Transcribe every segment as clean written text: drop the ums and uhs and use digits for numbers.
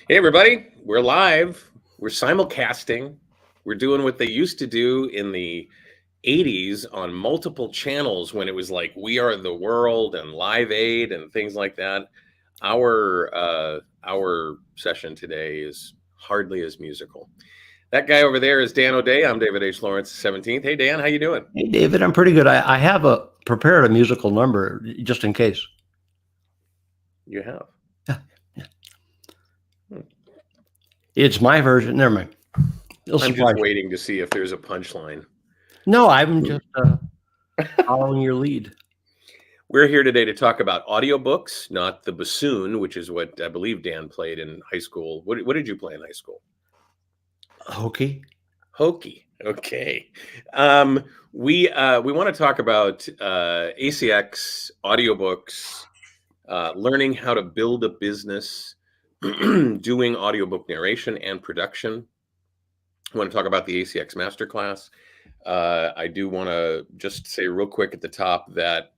Hey, everybody, we're live. We're simulcasting. We're doing what they used to do in the 80s on multiple channels when it was like We Are the World and Live Aid and things like that. Our session today is hardly as musical. That guy over there is Dan O'Day. I'm David H. Lawrence, 17th. Hey, Dan, how you doing? Hey, David, I'm pretty good. I have prepared a musical number just in case. You have. It's my version. Never mind. I'm just waiting to see if there's a punchline. No, I'm just following your lead. We're here today to talk about audiobooks, not the bassoon, which is what I believe Dan played in high school. What did you play in high school? Hokey. Okay. We want to talk about ACX audiobooks, learning how to build a business, doing audiobook narration and production. I want to talk about the ACX Master Class. I do want to just say real quick at the top that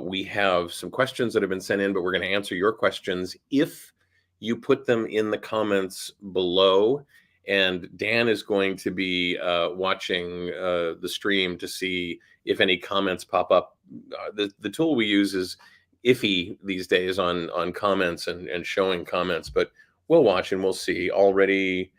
we have some questions that have been sent in, but we're going to answer your questions if you put them in the comments below. And Dan is going to be watching the stream to see if any comments pop up. The tool we use is iffy these days on comments and showing comments, but we'll watch and we'll see. Already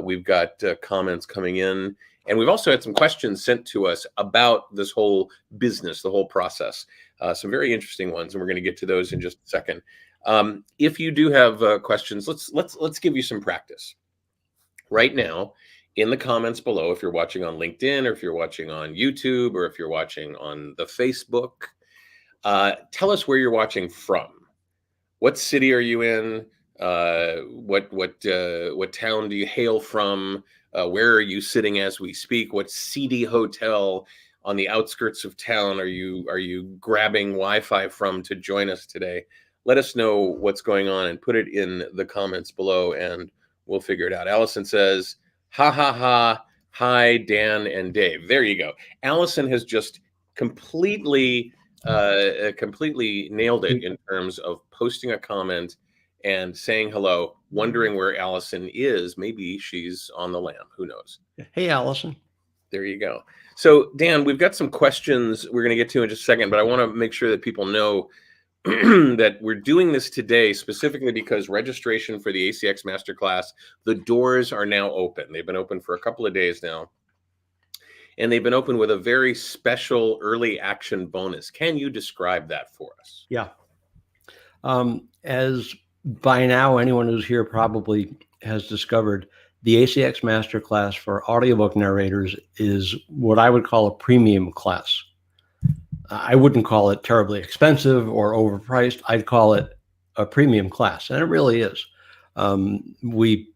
we've got comments coming in, and we've also had some questions sent to us about this whole business, the whole process. Some very interesting ones, and we're going to get to those in just a second. If you do have questions, let's give you some practice right now in the comments below. If you're watching on LinkedIn, or if you're watching on YouTube, or if you're watching on the Facebook, tell us where you're watching from. What city are you in? What town do you hail from? Where are you sitting as we speak? What seedy hotel on the outskirts of town are you grabbing Wi-Fi from to join us today? Let us know what's going on and put it in the comments below, and we'll figure it out. Allison says, ha ha ha, hi Dan and Dave. There you go. Allison has just completely nailed it in terms of posting a comment and saying hello, wondering where Allison is. Maybe she's on the lam. Who knows? Hey, Allison. There you go. So, Dan, we've got some questions we're going to get to in just a second, but I want to make sure that people know that we're doing this today specifically because registration for the ACX Master Class, the doors are now open. They've been open for a couple of days now, and they've been open with a very special early action bonus. Can you describe that for us? Yeah. As by now, anyone who's here probably has discovered, the ACX Master Class for audiobook narrators is what I would call a premium class. I wouldn't call it terribly expensive or overpriced. I'd call it a premium class, and it really is. We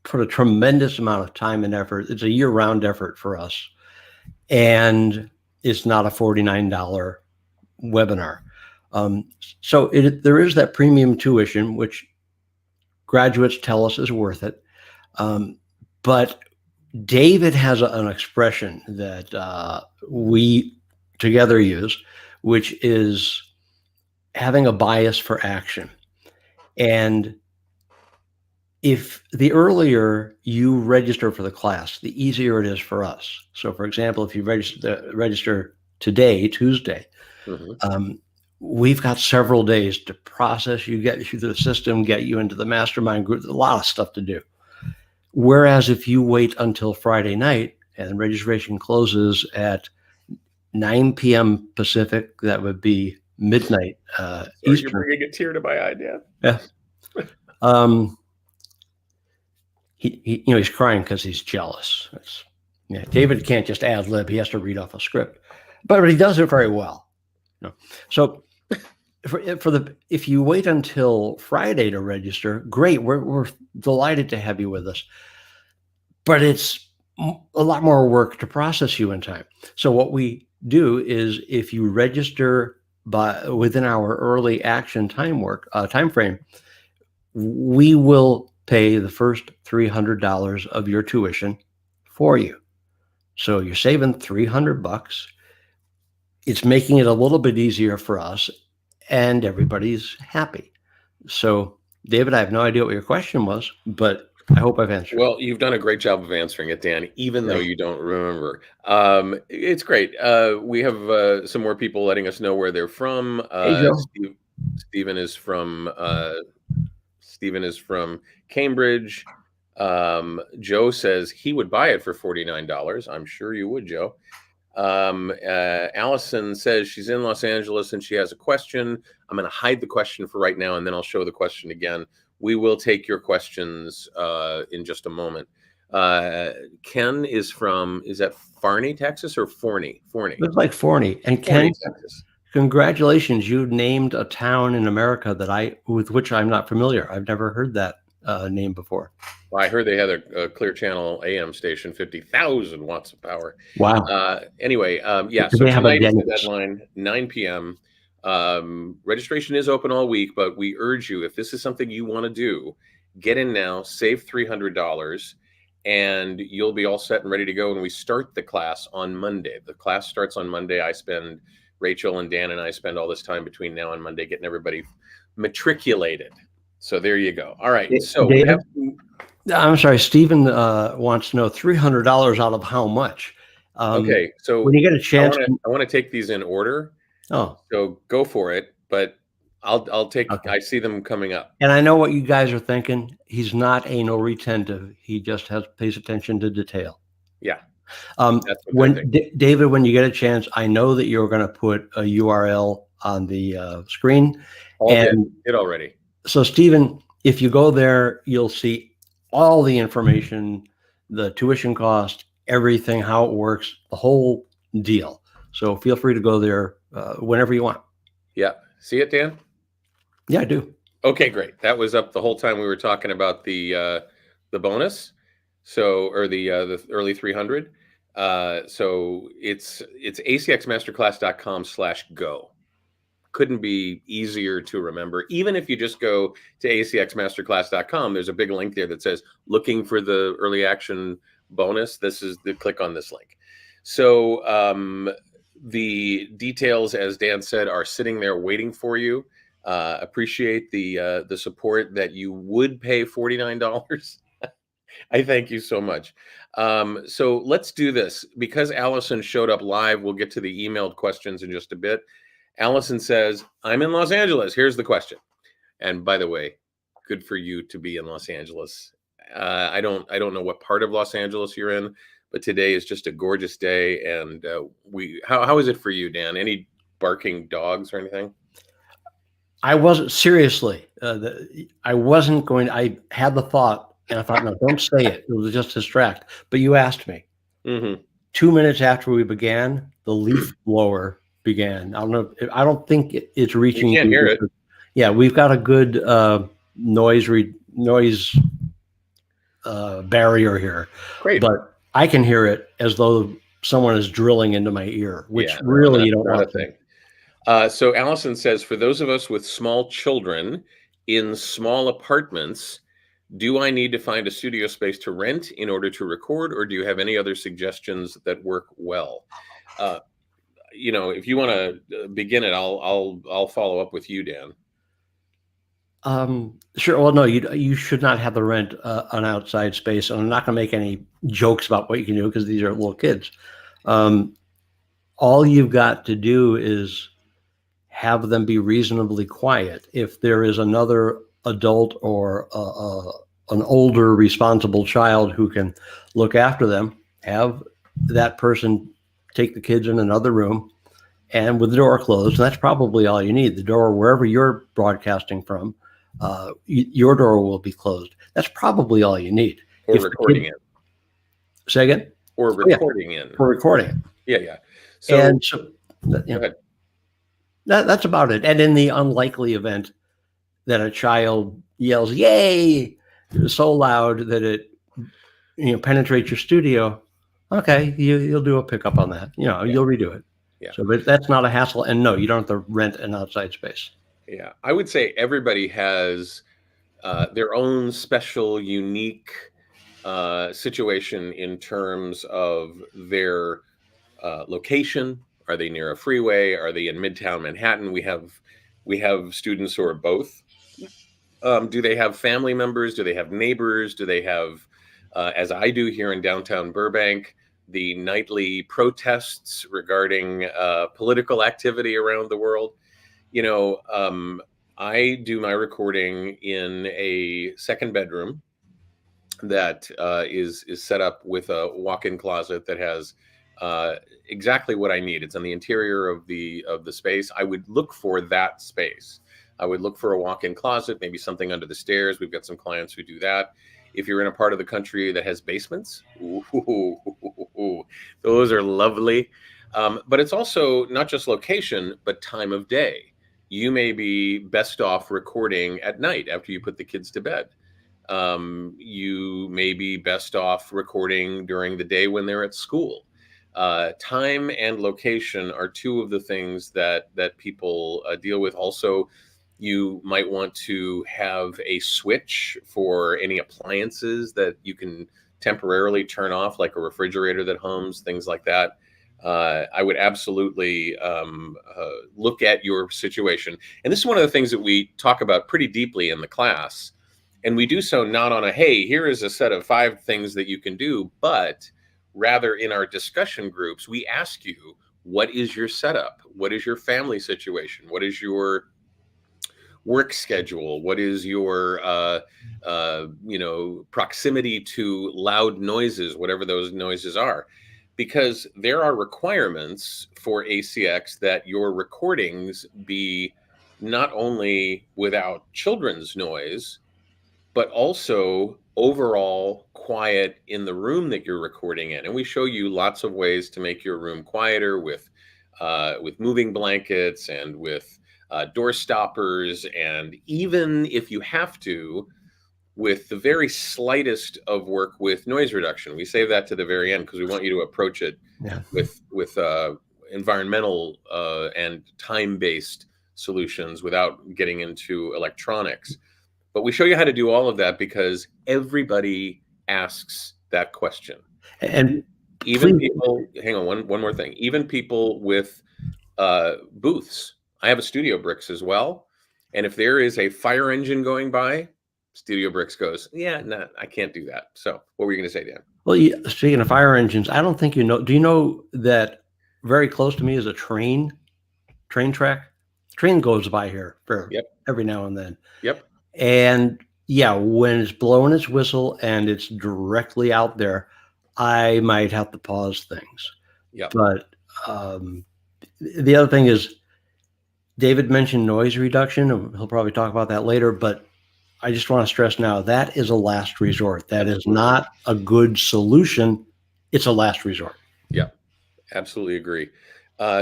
put a tremendous amount of time and effort. It's a year-round effort for us, and it's not a $49 webinar. So there is that premium tuition, which graduates tell us is worth it. But David has an expression that we together use, which is having a bias for action. And if the earlier you register for the class, the easier it is for us. So for example, if you register today, Tuesday, we've got several days to process you, get you through the system, get you into the mastermind group. There's a lot of stuff to do. Whereas if you wait until Friday night and registration closes at 9 p.m. Pacific, that would be midnight Eastern. You're bringing a tear to my eye, Dan. Yeah. He's crying because he's jealous. David can't just ad lib; he has to read off a script, but he does it very well. So, if you wait until Friday to register, great. We're delighted to have you with us, but it's a lot more work to process you in time. So what we do is, if you register within our early action time frame, we will pay the first $300 of your tuition for you. So you're saving $300. It's making it a little bit easier for us, and everybody's happy. So David, I have no idea what your question was, but I hope I've answered. Well, you've done a great job of answering it, Dan, even though Great. you don't remember. It's great. We have some more people letting us know where they're from. Hey, Joe. Stephen is from Stephen is from Cambridge. Joe says he would buy it for $49. I'm sure you would, Joe. Allison says she's in Los Angeles and she has a question. I'm going to hide the question for right now, and then I'll show the question again. We will take your questions in just a moment. Ken is that Farney, Texas, or Forney? Forney. Looks like Forney. And Forney, Ken, Texas. congratulations. You named a town in America with which I'm not familiar. I've never heard that name before. Well, I heard they had a Clear Channel AM station, 50,000 watts of power. Wow. Anyway, yeah, Do so they have a tonight is the Denny's? deadline, 9 p.m. Registration is open all week, but we urge you, if this is something you want to do, get in now, save $300, and you'll be all set and ready to go. And we start the class on Monday. The class starts on Monday. Rachel and Dan and I spend all this time between now and Monday getting everybody matriculated. So there you go. All right. So we David? have I'm sorry, Stephen wants to know $300 out of how much? Okay, so when you get a chance, I want to take these in order. Oh, So go for it, but I'll take. okay. I see them coming up. And I know what you guys are thinking. He's not anal retentive. He just pays attention to detail. Yeah, that's what when David, when you get a chance, I know that you're going to put a URL on the screen. Did already. So, Stephen, if you go there, you'll see all the information, the tuition cost, everything, how it works, the whole deal. So feel free to go there whenever you want. Yeah. See it, Dan? Yeah, I do. Okay, great. That was up the whole time we were talking about the bonus. So, or the early 300. So it's acxmasterclass.com/go. Couldn't be easier to remember. Even if you just go to acxmasterclass.com, there's a big link there that says looking for the early action bonus. Click on this link. So the details, as Dan said, are sitting there waiting for you. Appreciate the support that you would pay $49. I thank you so much. So let's do this. Because Allison showed up live, we'll get to the emailed questions in just a bit. Allison says, I'm in Los Angeles. Here's the question. And by the way, good for you to be in Los Angeles. I don't know what part of Los Angeles you're in, but today is just a gorgeous day. And how is it for you, Dan? Any barking dogs or anything? I wasn't seriously. I wasn't going. I had the thought, and I thought, no, don't say it. It was just distract. But you asked me. Mm-hmm. 2 minutes after we began, the leaf blower began. I don't know. I don't think it's reaching. You can't hear it. Yeah, we've got a good noise barrier here. Great. But I can hear it as though someone is drilling into my ear, which really you don't want to. So Allison says, for those of us with small children in small apartments, do I need to find a studio space to rent in order to record, or do you have any other suggestions that work well? If you want to begin it, I'll follow up with you, Dan. Sure. Well, no, you should not have to rent an outside space. And I'm not going to make any jokes about what you can do because these are little kids. All you've got to do is have them be reasonably quiet. If there is another adult or an older responsible child who can look after them, have that person take the kids in another room and with the door closed. And that's probably all you need. The door, wherever you're broadcasting from, your door will be closed. That's probably all you need. Or recording in. Say again? Or recording in. For recording. Yeah. So, go ahead. That's about it. And in the unlikely event that a child yells, yay, so loud that it penetrates your studio, okay, you'll do a pickup on that. You'll redo it. Yeah. So, but that's not a hassle. And no, you don't have to rent an outside space. Yeah. I would say everybody has their own special, unique situation in terms of their location. Are they near a freeway? Are they in Midtown Manhattan? We have students who are both. Do they have family members? Do they have neighbors? Do they have, as I do here in downtown Burbank, the nightly protests regarding political activity around the world? You know, I do my recording in a second bedroom that is set up with a walk-in closet that has uh, exactly what I need. It's on the interior of the space. I would look for that space. I would look for a walk-in closet, maybe something under the stairs. We've got some clients who do that. If you're in a part of the country that has basements, ooh, those are lovely. But it's also not just location, but time of day. You may be best off recording at night after you put the kids to bed. You may be best off recording during the day when they're at school. Time and location are two of the things that people deal with. Also, you might want to have a switch for any appliances that you can temporarily turn off, like a refrigerator that hums, things like that. I would absolutely look at your situation. And this is one of the things that we talk about pretty deeply in the class. And we do so not on a, hey, here is a set of 5 things that you can do, but rather in our discussion groups, we ask you, what is your setup? What is your family situation? What is your work schedule? What is your, proximity to loud noises, whatever those noises are? Because there are requirements for ACX that your recordings be not only without children's noise, but also overall quiet in the room that you're recording in. And we show you lots of ways to make your room quieter with moving blankets and with door stoppers, and even if you have to, with the very slightest of work with noise reduction. We save that to the very end because we want you to approach it with environmental and time-based solutions without getting into electronics. But we show you how to do all of that because everybody asks that question. And even people, hang on, one more thing. Even people with booths. I have a Studio Bricks as well. And if there is a fire engine going by, Studio Bricks goes, yeah, no, I can't do that. So what were you going to say, Dan? Well, speaking of fire engines, I don't think you know. Do you know that very close to me is a train track? Train goes by here every now and then. Yep. And yeah, when it's blowing its whistle and it's directly out there, I might have to pause things. Yeah. But the other thing is, David mentioned noise reduction. He'll probably talk about that later, but I just want to stress now, that is a last resort. That is not a good solution. It's a last resort. Yeah, absolutely agree.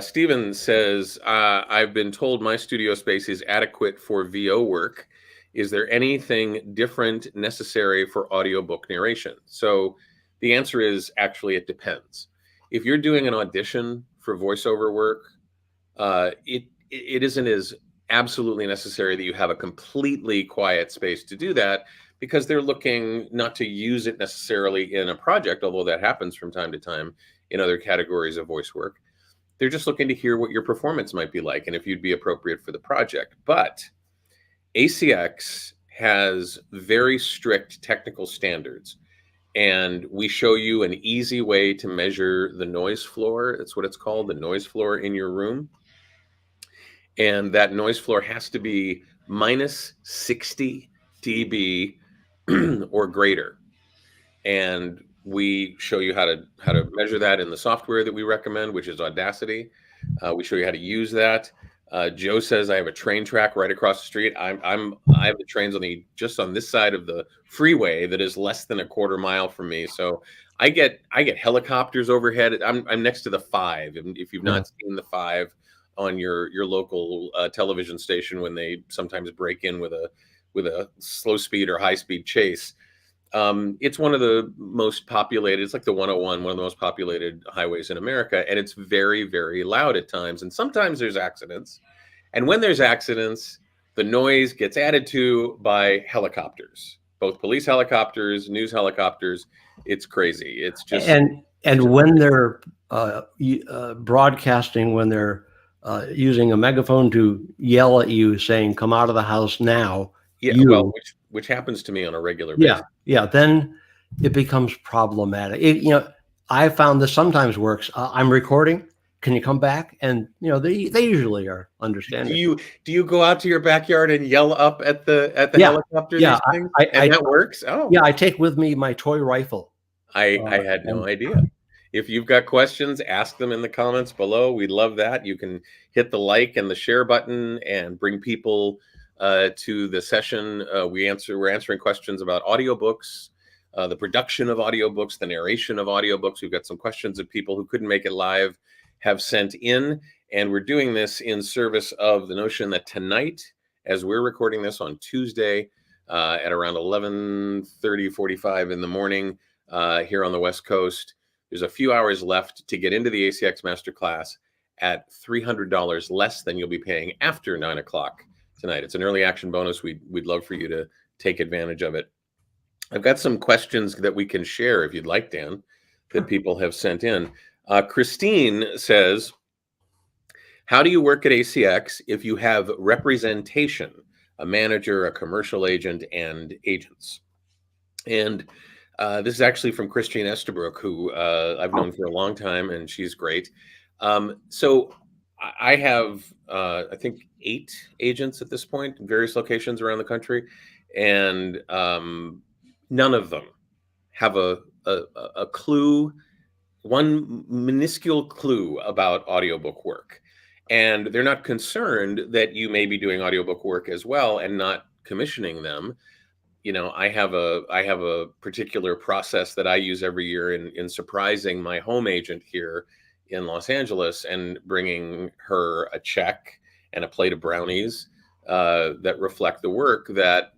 Steven says, I've been told my studio space is adequate for VO work. Is there anything different necessary for audiobook narration? So the answer is actually it depends. If you're doing an audition for voiceover work, it isn't as absolutely necessary that you have a completely quiet space to do that, because they're looking not to use it necessarily in a project, although that happens from time to time in other categories of voice work. They're just looking to hear what your performance might be like and if you'd be appropriate for the project. But ACX has very strict technical standards, and we show you an easy way to measure the noise floor. That's what it's called, the noise floor in your room. And that noise floor has to be minus 60 dB or greater. And we show you how to measure that in the software that we recommend, which is Audacity. We show you how to use that. Joe says I have a train track right across the street. I have the trains just on this side of the freeway that is less than a quarter mile from me. So I get helicopters overhead. I'm next to the 5. If you've not seen the 5 on your local television station, when they sometimes break in with a slow speed or high speed chase, it's one of the most populated. It's like the 101, one of the most populated highways in America, and it's very, very loud at times. And sometimes there's accidents, and when there's accidents, the noise gets added to by helicopters, both police helicopters, news helicopters. It's crazy. It's just when they're broadcasting, when they're using a megaphone to yell at you saying, come out of the house now, Yeah, well, you, which happens to me on a regular yeah, basis. yeah, then it becomes problematic. I found this sometimes works. I'm recording. Can you come back? And they usually are Do understanding. you go out to your backyard and yell up at the Yeah, helicopter yeah. these things? And I that works? Oh, yeah, I take with me my toy rifle. I had no And idea. If you've got questions, ask them in the comments below. We'd love that. You can hit the like and the share button and bring people to the session. We're answering questions about audiobooks, the production of audiobooks, the narration of audiobooks. We've got some questions of people who couldn't make it live have sent in, and we're doing this in service of the notion that tonight, as we're recording this on Tuesday at around 11:30, 45 in the morning, here on the West Coast. There's a few hours left to get into the ACX Master Class at $300 less than you'll be paying after 9 o'clock tonight. It's an early action bonus. We'd love for you to take advantage of it. I've got some questions that we can share if you'd like, Dan, that people have sent in. Christine says, how do you work at ACX if you have representation, a manager, a commercial agent, and agents? And this is actually from Christine Estabrook, who I've known for a long time, and she's great. So I have, I think, 8 agents at this point in various locations around the country, and none of them have a clue, one minuscule clue about audiobook work. And they're not concerned that you may be doing audiobook work as well and not commissioning them. I have a particular process that I use every year in surprising my home agent here in Los Angeles and bringing her a check and a plate of brownies that reflect the work that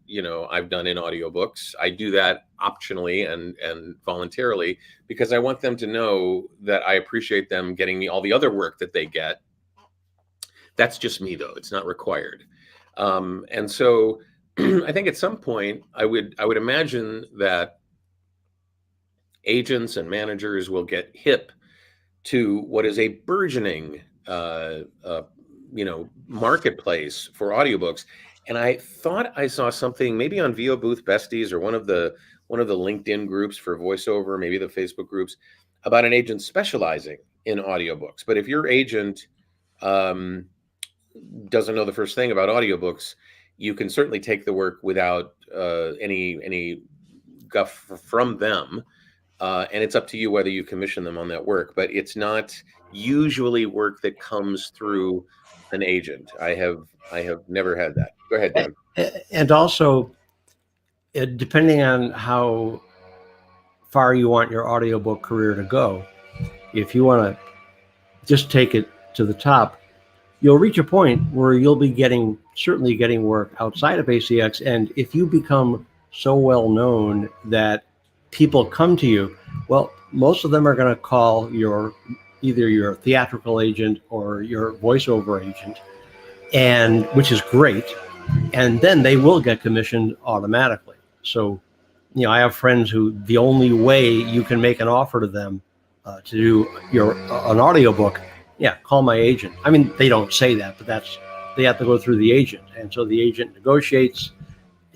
I've done in audiobooks. I do that optionally and voluntarily because I want them to know that I appreciate them getting all the other work that they get. That's just me, though; it's not required. And so I think at some point I would imagine that agents and managers will get hip to what is a burgeoning marketplace for audiobooks. And I thought I saw something maybe on VO Booth Besties or one of the LinkedIn groups for voiceover, maybe the Facebook groups, about an agent specializing in audiobooks. But if your agent doesn't know the first thing about audiobooks, you can certainly take the work without any guff from them, and it's up to you whether you commission them on that work. But it's not usually work that comes through an agent. I have never had that. Go ahead, Dan. and also, depending on how far you want your audiobook career to go, if you want to just take it to the top, you'll reach a point where you'll be certainly getting work outside of ACX. And if you become so well known that people come to you, well, most of them are going to call either your theatrical agent or your voiceover agent, and which is great. And then they will get commissioned automatically. So, I have friends who the only way you can make an offer to them to do an audiobook, call my agent. I mean, they don't say that, but they have to go through the agent. And so the agent negotiates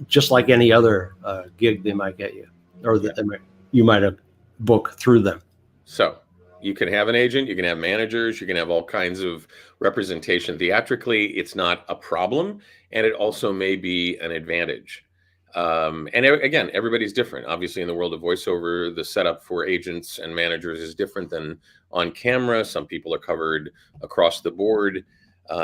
just like any other gig they might get you, or that you might have booked through them. So you can have an agent, you can have managers, you can have all kinds of representation. Theatrically, it's not a problem, and it also may be an advantage. And again, everybody's different. Obviously, in the world of voiceover, the setup for agents and managers is different than on camera. Some people are covered across the board.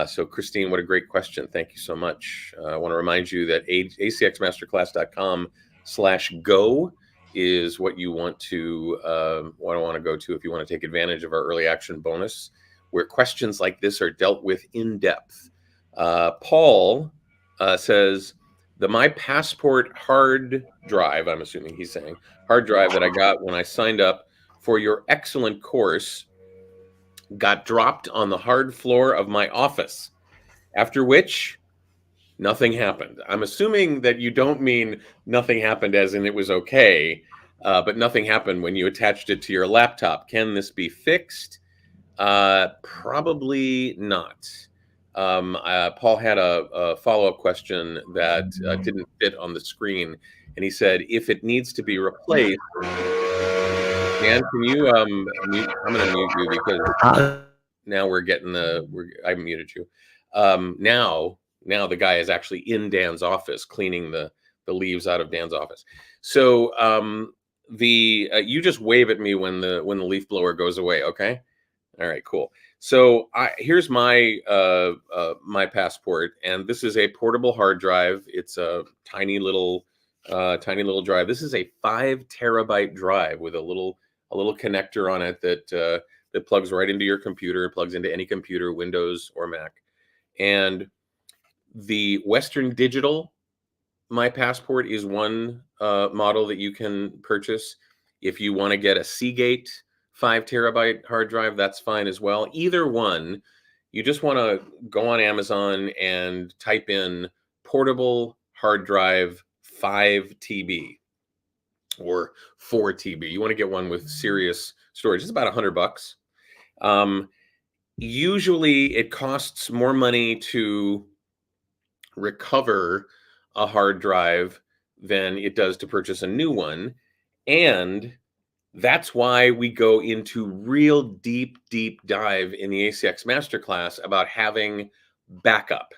So Christine, what a great question. Thank you so much. I want to remind you that acxmasterclass.com/go is what you want to go to if you want to take advantage of our early action bonus, where questions like this are dealt with in depth. Paul says, the My Passport hard drive, I'm assuming he's saying, hard drive that I got when I signed up for your excellent course got dropped on the hard floor of my office, after which nothing happened. I'm assuming that you don't mean nothing happened as in it was okay, but nothing happened when you attached it to your laptop. Can this be fixed? Probably not. Paul had a follow-up question that didn't fit on the screen, and he said, if it needs to be replaced, Dan, can you mute? I'm going to mute you because now we're getting I muted you. Now the guy is actually in Dan's office cleaning the leaves out of Dan's office. So you just wave at me when the leaf blower goes away, okay? All right, cool. So here's my my passport, and this is a portable hard drive. It's a tiny little drive. This is a 5 terabyte drive with a little connector on it that that plugs right into your computer. It plugs into any computer, Windows or Mac. And the Western Digital My Passport is one model that you can purchase. If you want to get a Seagate 5 terabyte hard drive, that's fine as well. Either one, you just want to go on Amazon and type in portable hard drive 5 TB or 4 TB. You want to get one with serious storage. It's about $100. Usually it costs more money to recover a hard drive than it does to purchase a new one. And that's why we go into real deep dive in the ACX Master Class about having backup.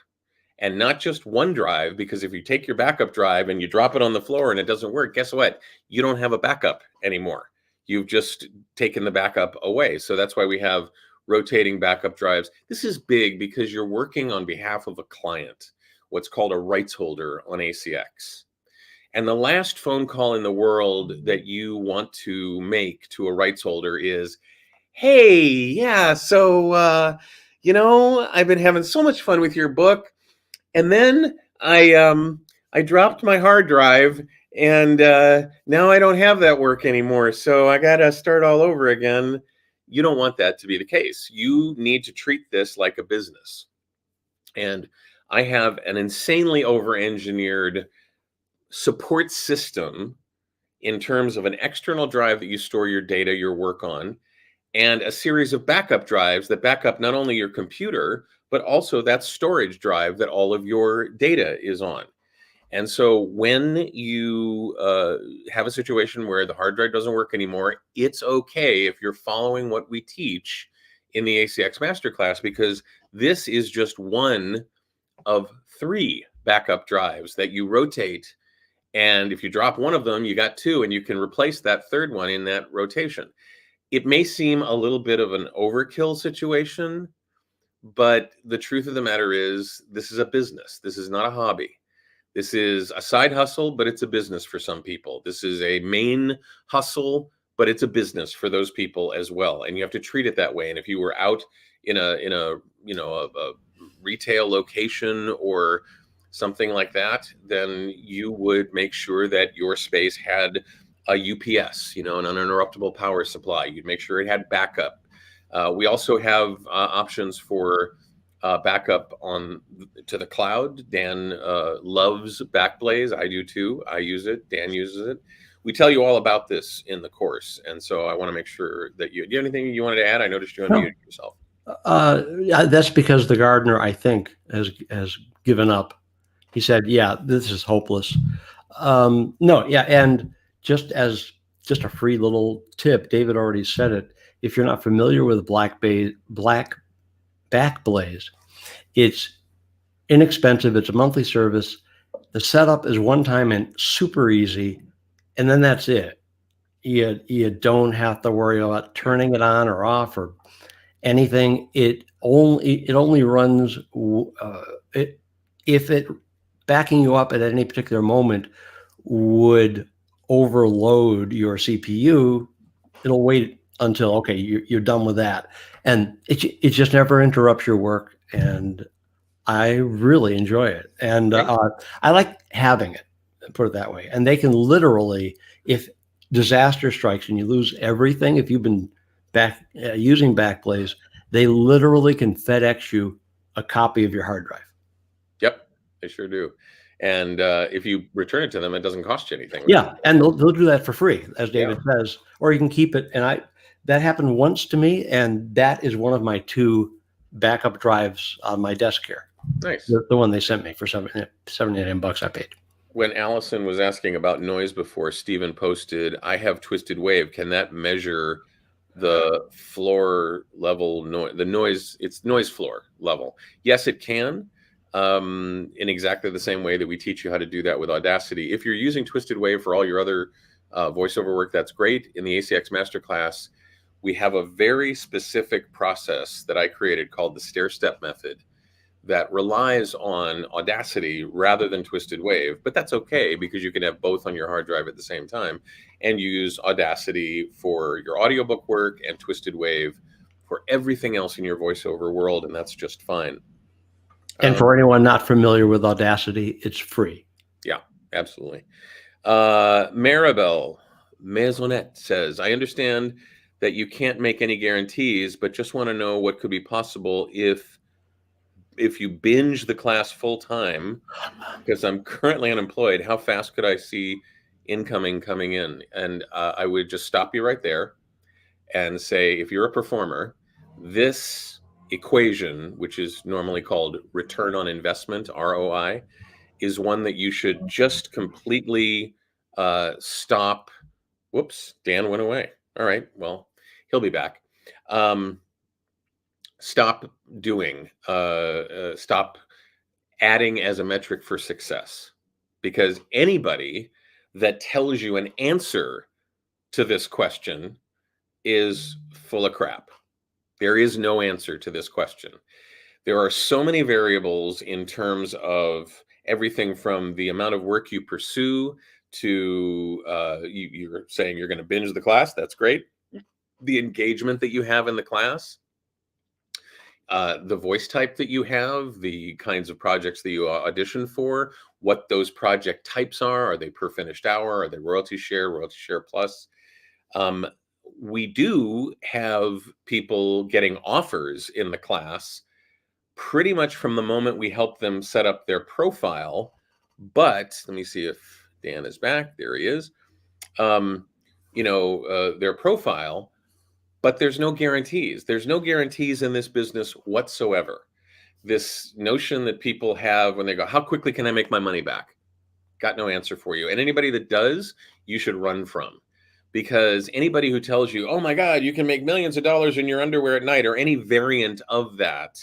And not just one drive, because if you take your backup drive and you drop it on the floor and it doesn't work, guess what? You don't have a backup anymore. You've just taken the backup away. So that's why we have rotating backup drives. This is big because you're working on behalf of a client, what's called a rights holder on ACX. And the last phone call in the world that you want to make to a rights holder is, hey, yeah, so, I've been having so much fun with your book. And then I dropped my hard drive, and now I don't have that work anymore. So I got to start all over again. You don't want that to be the case. You need to treat this like a business. And I have an insanely over-engineered support system in terms of an external drive that you store your data, your work on, and a series of backup drives that back up not only your computer, but also that storage drive that all of your data is on. And so when you have a situation where the hard drive doesn't work anymore, it's okay if you're following what we teach in the ACX Master Class, because this is just one of 3 backup drives that you rotate. And if you drop one of them, you got 2, and you can replace that third one in that rotation. It may seem a little bit of an overkill situation, but the truth of the matter is this is a business. This is not a hobby. This is a side hustle, but it's a business for some people. This is a main hustle, but it's a business for those people as well. And you have to treat it that way. And if you were out in a retail location or something like that, then you would make sure that your space had a UPS, an uninterruptible power supply. You'd make sure it had backup. We also have options for backup to the cloud. Dan loves Backblaze. I do too. I use it. Dan uses it. We tell you all about this in the course, and so I want to make sure that do you have anything you wanted to add? I noticed you unmuted yourself. That's because the gardener, I think, has given up. He said, "Yeah, this is hopeless." No, yeah, and just a free little tip, David already said it. If you're not familiar with Backblaze, it's inexpensive. It's a monthly service. The setup is one time and super easy, and then that's it. You don't have to worry about turning it on or off or anything. It only runs if it backing you up at any particular moment would overload your CPU. It'll wait until, okay, you're done with that. And it just never interrupts your work. And I really enjoy it. And I like having it, put it that way. And they can literally, if disaster strikes and you lose everything, if you've been using Backblaze, they literally can FedEx you a copy of your hard drive. Yep, they sure do. And if you return it to them, it doesn't cost you anything. Yeah, and they'll do that for free, as David says, or you can keep it. And that happened once to me, and that is one of my 2 backup drives on my desk here. Nice. The one they sent me for $79 I paid. When Allison was asking about noise before, Stephen posted, I have twisted wave. Can that measure the floor level noise, the noise, it's noise floor level? Yes, it can, in exactly the same way that we teach you how to do that with Audacity. If you're using twisted wave for all your other voiceover work, that's great. In the ACX Master Class, we have a very specific process that I created called the stair-step method that relies on Audacity rather than twisted wave. But that's okay, because you can have both on your hard drive at the same time and use Audacity for your audiobook work and twisted wave for everything else in your voiceover world, and that's just fine. And for anyone not familiar with Audacity, it's free. Yeah, absolutely. Maribel Maisonette says, I understand that you can't make any guarantees, but just want to know what could be possible if you binge the class full time, because I'm currently unemployed. How fast could I see incoming coming in? And I would just stop you right there and say, if you're a performer, this equation, which is normally called return on investment, ROI, is one that you should just completely stop. Whoops, Dan went away. All right, well, he'll be back. Stop doing, stop adding as a metric for success, because anybody that tells you an answer to this question is full of crap. There is no answer to this question. There are so many variables in terms of everything from the amount of work you pursue to you're saying you're going to binge the class. That's great. The engagement that you have in the class, the voice type that you have, the kinds of projects that you audition for, what those project types are. Are they per finished hour? Are they royalty share plus? We do have people getting offers in the class pretty much from the moment we help them set up their profile. But let me see if Dan is back. There he is. Their profile. But there's no guarantees. There's no guarantees in this business whatsoever. This notion that people have when they go, how quickly can I make my money back? Got no answer for you. And anybody that does, you should run from. Because anybody who tells you, oh my God, you can make millions of dollars in your underwear at night, or any variant of that,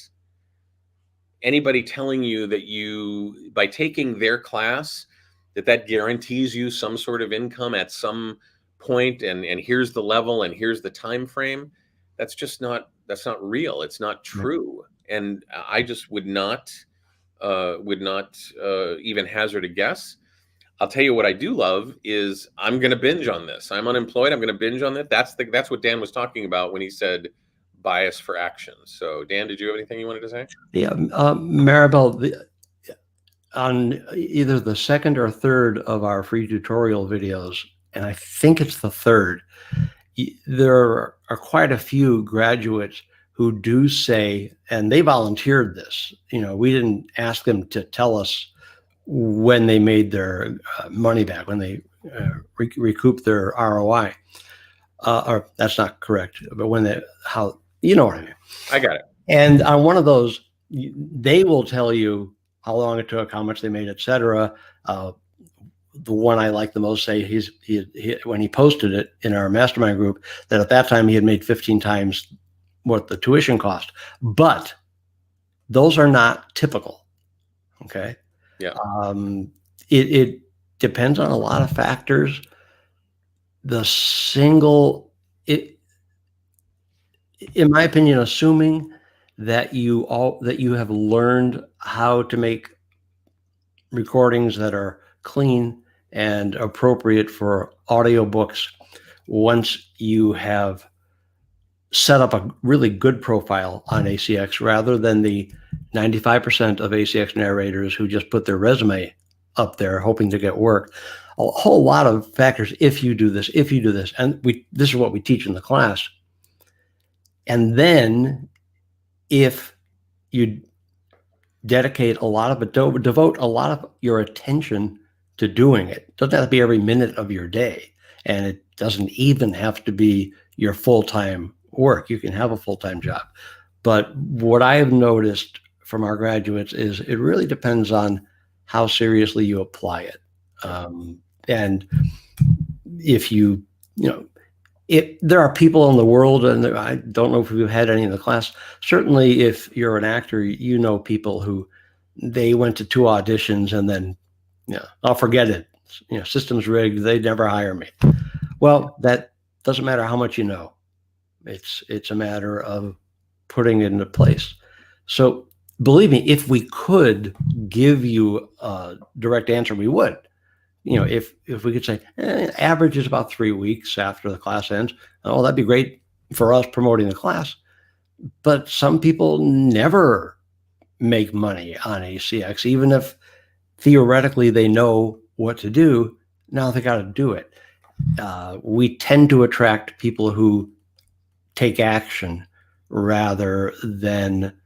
anybody telling you that you, by taking their class, that guarantees you some sort of income at some point, and here's the level and here's the time frame, that's not real. It's not true. And I just would not even hazard a guess. I'll tell you what I do love is I'm going to binge on this. I'm unemployed. I'm going to binge on it. That's what Dan was talking about when he said bias for action. So Dan, did you have anything you wanted to say? Yeah, Maribel, on either the second or third of our free tutorial videos, and I think it's the third, there are quite a few graduates who do say, and they volunteered this, we didn't ask them to tell us when they made their money back, when they recouped their ROI, or that's not correct, but how, you know what I mean. I got it. And on one of those, they will tell you how long it took, how much they made, etc. The one I like the most, say he when he posted it in our mastermind group, that at that time he had made 15 times what the tuition cost. But those are not typical. Okay. Yeah. It depends on a lot of factors. In my opinion, assuming that you have learned how to make recordings that are clean and appropriate for audiobooks, once you have set up a really good profile on ACX, rather than the 95% of ACX narrators who just put their resume up there hoping to get work. A whole lot of factors. If you do this, and this is what we teach in the class. And then if you dedicate devote a lot of your attention to doing it. Doesn't have to be every minute of your day, and it doesn't even have to be your full-time work. You can have a full-time job, But what I have noticed from our graduates is it really depends on how seriously you apply it. And if you know, there are people in the world, and I don't know if we've had any in the class. Certainly, if you're an actor, you know people who they went to 2 auditions and then, I'll forget it. System's rigged. They'd never hire me. Well, that doesn't matter how much you know. It's a matter of putting it into place. So believe me, if we could give you a direct answer, we would. If we could say average is about 3 weeks after the class ends, oh, that'd be great for us promoting the class. But some people never make money on ACX, even if theoretically they know what to do. Now they got to do it. We tend to attract people who take action rather than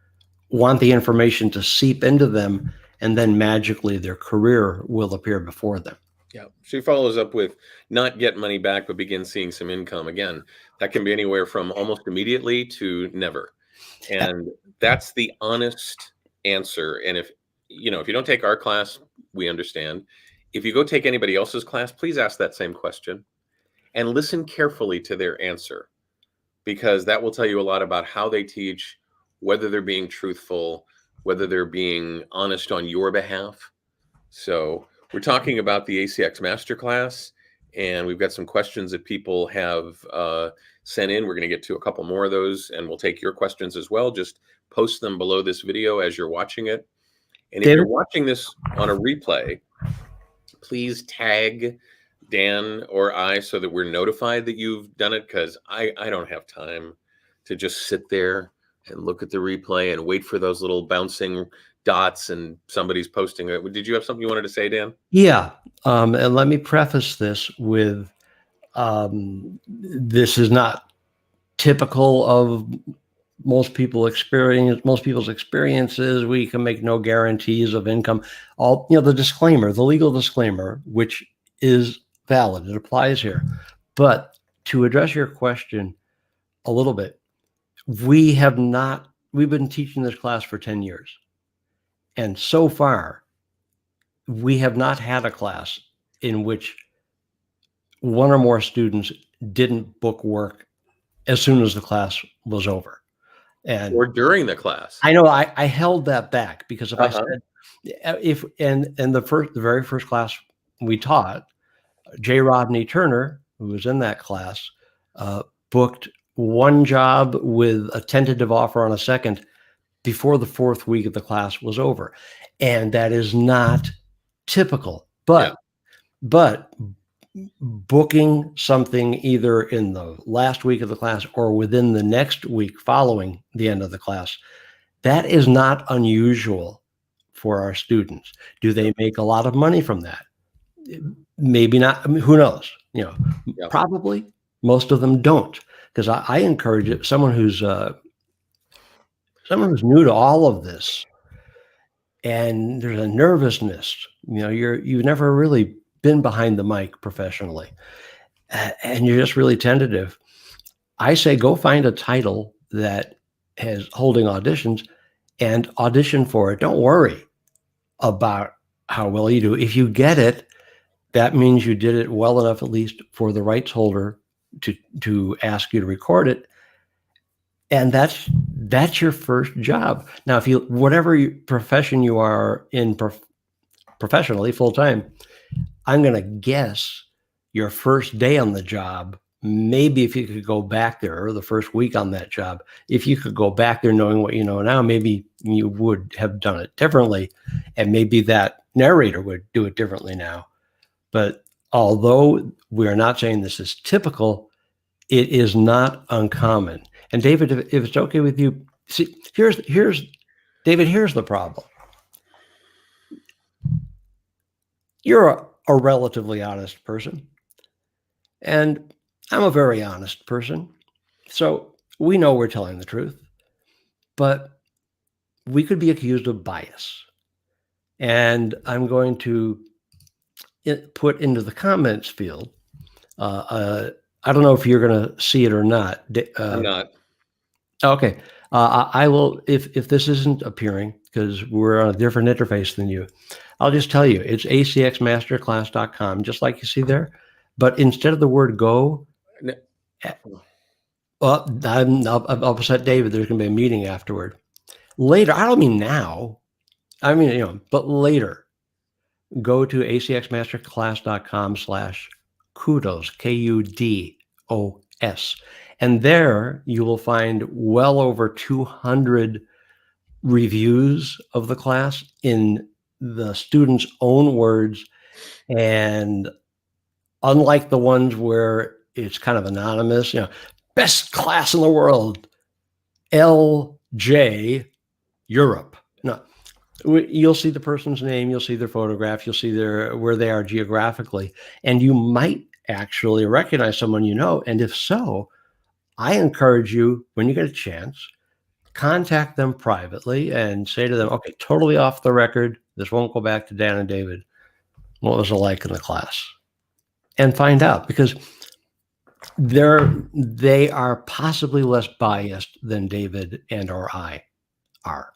want the information to seep into them, and then magically their career will appear before them. Yeah. She follows up with not get money back, but begin seeing some income. Again, that can be anywhere from almost immediately to never. And that's the honest answer. And if you don't take our class, we understand. If you go take anybody else's class, please ask that same question and listen carefully to their answer, because that will tell you a lot about how they teach, whether they're being truthful, whether they're being honest on your behalf. So we're talking about the ACX Master Class, and we've got some questions that people have sent in. We're going to get to a couple more of those, and we'll take your questions as well. Just post them below this video as you're watching it. And if you're watching this on a replay, please tag Dan or I so that we're notified that you've done it, because I don't have time to just sit there and look at the replay and wait for those little bouncing dots and somebody's posting it. Did you have something you wanted to say, Dan? Yeah. And let me preface this with this is not typical of most people's experiences. We can make no guarantees of income. The disclaimer, the legal disclaimer, which is valid, it applies here. But to address your question a little bit, we've been teaching this class for 10 years. And so far, we have not had a class in which one or more students didn't book work as soon as the class was over. Or during the class. I know I held that back, because if I said, the very first class we taught, J. Rodney Turner, who was in that class, booked one job with a tentative offer on a second before the 4th week of the class was over. And that is not typical, but booking something either in the last week of the class or within the next week following the end of the class, that is not unusual for our students. Do they make a lot of money from that? Maybe not. I mean, who knows? Probably most of them don't, because I encourage it. Someone who's new to all of this, and there's a nervousness. You've never really been behind the mic professionally, and you're just really tentative. I say go find a title that has holding auditions and audition for it. Don't worry about how well you do. If you get it, that means you did it well enough, at least for the rights holder to ask you to record it. And that's your first job. Now, if whatever profession you are in professionally full time, I'm going to guess your first day on the job, maybe if you could go back there, or the first week on that job, if you could go back there knowing what you know now, maybe you would have done it differently, and maybe that narrator would do it differently now. But although we're not saying this is typical, it is not uncommon. And David, if it's okay with you, see, here's the problem. You're a relatively honest person, and I'm a very honest person. So we know we're telling the truth, but we could be accused of bias. And I'm going to put into the comments field, I don't know if you're going to see it or not. I'm not. Okay. I will, if this isn't appearing, because we're on a different interface than you, I'll just tell you, it's acxmasterclass.com, just like you see there. But instead of the word go, N- well, I'll upset David. There's going to be a meeting afterward. Later, I don't mean now. I mean, but later, go to acxmasterclass.com/kudos, KUDOS. And there you will find well over 200 reviews of the class in the students' own words. And unlike the ones where it's kind of anonymous, best class in the world, LJ Europe. No, you'll see the person's name, you'll see their photograph, you'll see where they are geographically, and you might actually recognize someone you know. And if so, I encourage you, when you get a chance, contact them privately and say to them, okay, totally off the record, this won't go back to Dan and David. What was it like in the class? And find out, because they are possibly less biased than David and or I are.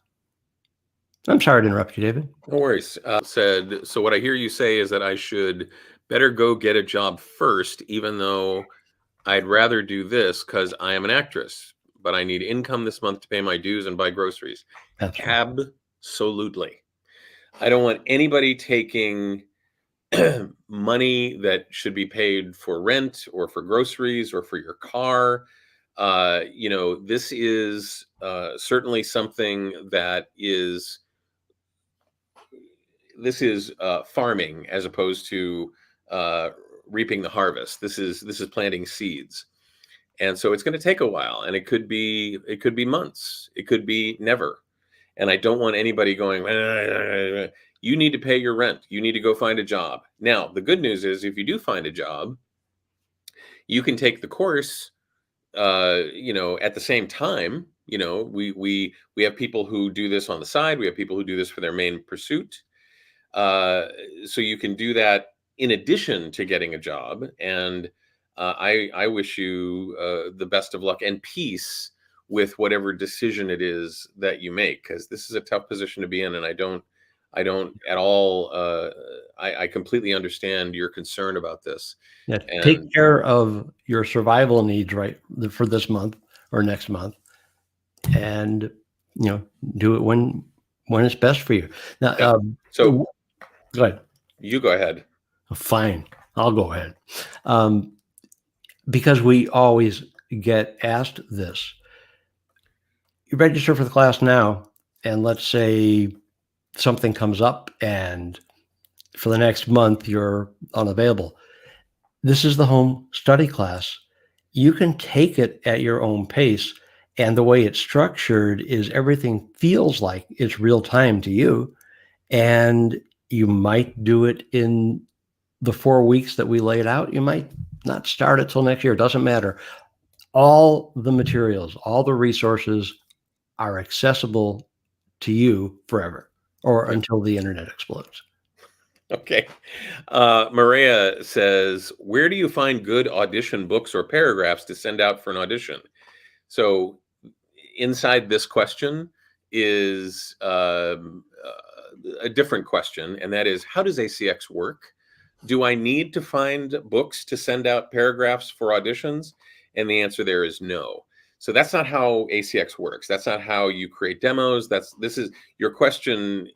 I'm sorry to interrupt you, David. No worries. Said, so what I hear you say is that I should better go get a job first, even though I'd rather do this because I am an actress, but I need income this month to pay my dues and buy groceries. That's right. Absolutely. I don't want anybody taking money that should be paid for rent or for groceries or for your car. This is certainly something that is farming as opposed to reaping the harvest. This is planting seeds, and so it's going to take a while, and it could be months, it could be never. And I don't want anybody going, you need to pay your rent, you need to go find a job. Now, the good news is, if you do find a job, you can take the course at the same time. We have people who do this on the side, we have people who do this for their main pursuit. So you can do that in addition to getting a job. And I wish you the best of luck and peace with whatever decision it is that you make, because this is a tough position to be in. And I don't at all. I completely understand your concern about this. Yeah, And take care of your survival needs right for this month or next month, and do it when it's best for you. Now, yeah. So go ahead. You go ahead. Fine, I'll go ahead. Because we always get asked this. You register for the class now, and let's say something comes up, and for the next month you're unavailable. This is the home study class. You can take it at your own pace. And the way it's structured is everything feels like it's real time to you. And you might do it in the 4 weeks that we laid out. You might not start it till next year. It doesn't matter. All the materials, all the resources are accessible to you forever, or until the internet explodes. Okay. Maria says, where do you find good audition books or paragraphs to send out for an audition? So inside this question is a different question, and that is, how does ACX work? Do I need to find books to send out paragraphs for auditions? And the answer there is no. So that's not how ACX works. That's not how you create demos. Your question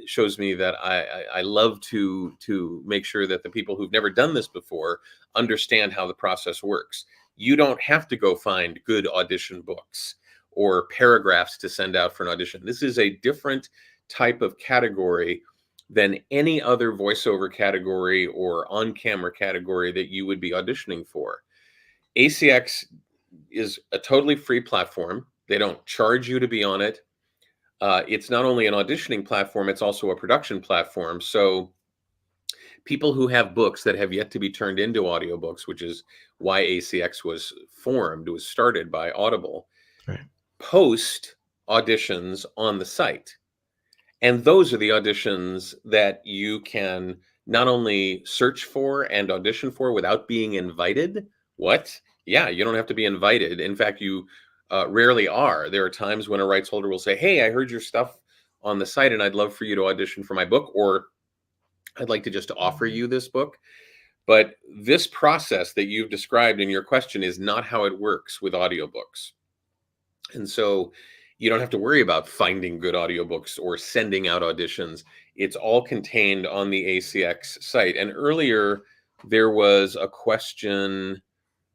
shows me that I love to make sure that the people who've never done this before understand how the process works. You don't have to go find good audition books or paragraphs to send out for an audition. This is a different type of category than any other voiceover category or on-camera category that you would be auditioning for. ACX is a totally free platform. They don't charge you to be on it. It's not only an auditioning platform, it's also a production platform. So people who have books that have yet to be turned into audiobooks, which is why ACX was started by Audible, right, post auditions on the site. And those are the auditions that you can not only search for and audition for without being invited. What? Yeah, you don't have to be invited. In fact, you rarely are. There are times when a rights holder will say, "Hey, I heard your stuff on the site, and I'd love for you to audition for my book," or "I'd like to just offer you this book." But this process that you've described in your question is not how it works with audiobooks. And so you don't have to worry about finding good audiobooks or sending out auditions. It's all contained on the ACX site. And earlier there was a question.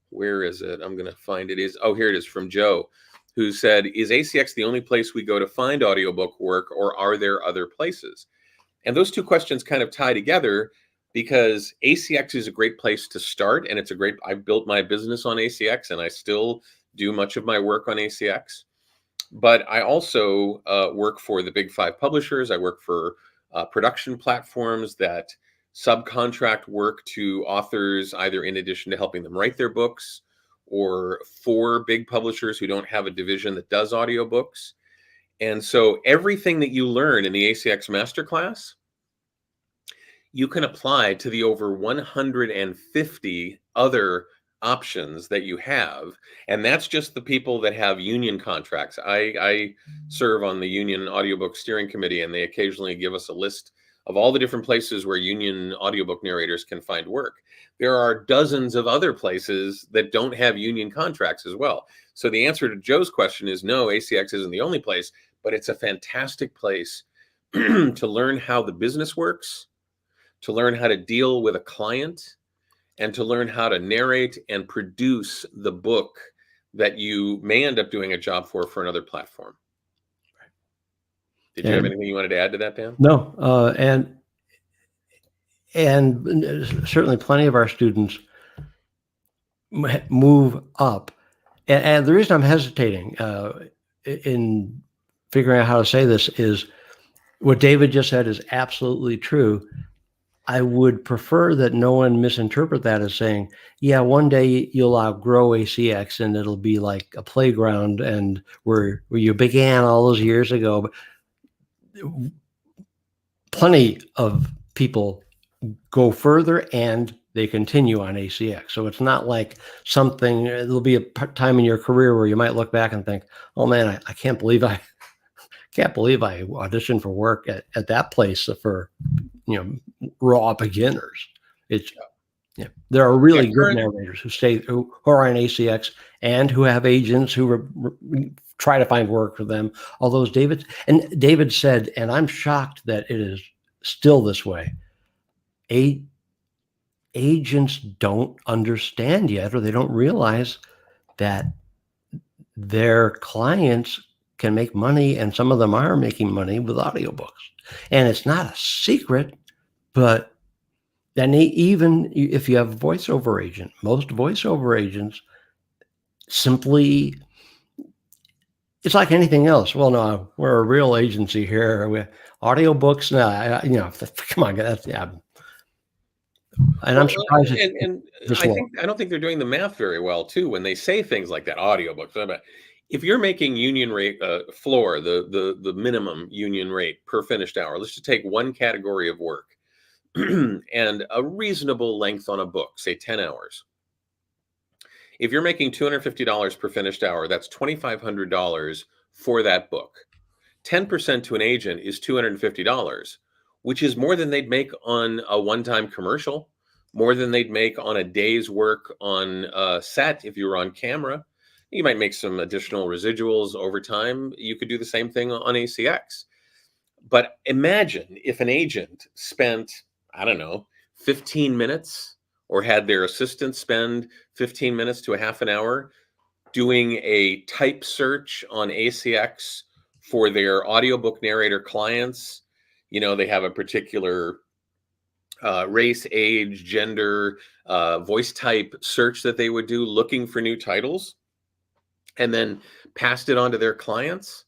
Where is it? I'm going to find it. Oh, here it is, from Joe, who said, is ACX the only place we go to find audiobook work, or are there other places? And those two questions kind of tie together, because ACX is a great place to start. And I built my business on ACX, and I still do much of my work on ACX. But I also work for the big five publishers. I work for production platforms that subcontract work to authors, either in addition to helping them write their books, or for big publishers who don't have a division that does audiobooks. And so everything that you learn in the ACX Master Class, you can apply to the over 150 other options that you have. And that's just the people that have union contracts. I serve on the union audiobook steering committee, and they occasionally give us a list of all the different places where union audiobook narrators can find work. There are dozens of other places that don't have union contracts as well. So the answer to Joe's question is no, ACX isn't the only place, but it's a fantastic place to learn how the business works, to learn how to deal with a client, and to learn how to narrate and produce the book that you may end up doing a job for another platform. Did you have anything you wanted to add to that, Dan? No, and certainly plenty of our students move up. And the reason I'm hesitating in figuring out how to say this is what David just said is absolutely true. I would prefer that no one misinterpret that as saying, yeah, one day you'll outgrow ACX and it'll be like a playground and where you began all those years ago. Plenty of people go further and they continue on ACX. So it's not like something, there'll be a time in your career where you might look back and think, oh man, I can't believe I auditioned for work at that place for, raw beginners. It's, there are really good narrators who are on ACX and who have agents who try to find work for them. Although David said, and I'm shocked that it is still this way, agents don't understand yet, or they don't realize that their clients can make money, and some of them are making money with audiobooks. And it's not a secret, but then even if you have a voiceover agent, most voiceover agents simply, it's like anything else. Well, no, we're a real agency here. Audiobooks, no, come on, that's, yeah. And I'm surprised. I don't think they're doing the math very well too when they say things like that. Audiobooks. If you're making union rate floor, the minimum union rate per finished hour, let's just take one category of work and a reasonable length on a book, say 10 hours. If you're making $250 per finished hour, that's $2,500 for that book. 10% to an agent is $250, which is more than they'd make on a one-time commercial, more than they'd make on a day's work on a set if you were on camera. You might make some additional residuals over time. You could do the same thing on ACX. But imagine if an agent spent, I don't know, 15 minutes or had their assistant spend 15 minutes to a half an hour doing a type search on ACX for their audiobook narrator clients. They have a particular race, age, gender, voice type search that they would do looking for new titles, and then passed it on to their clients.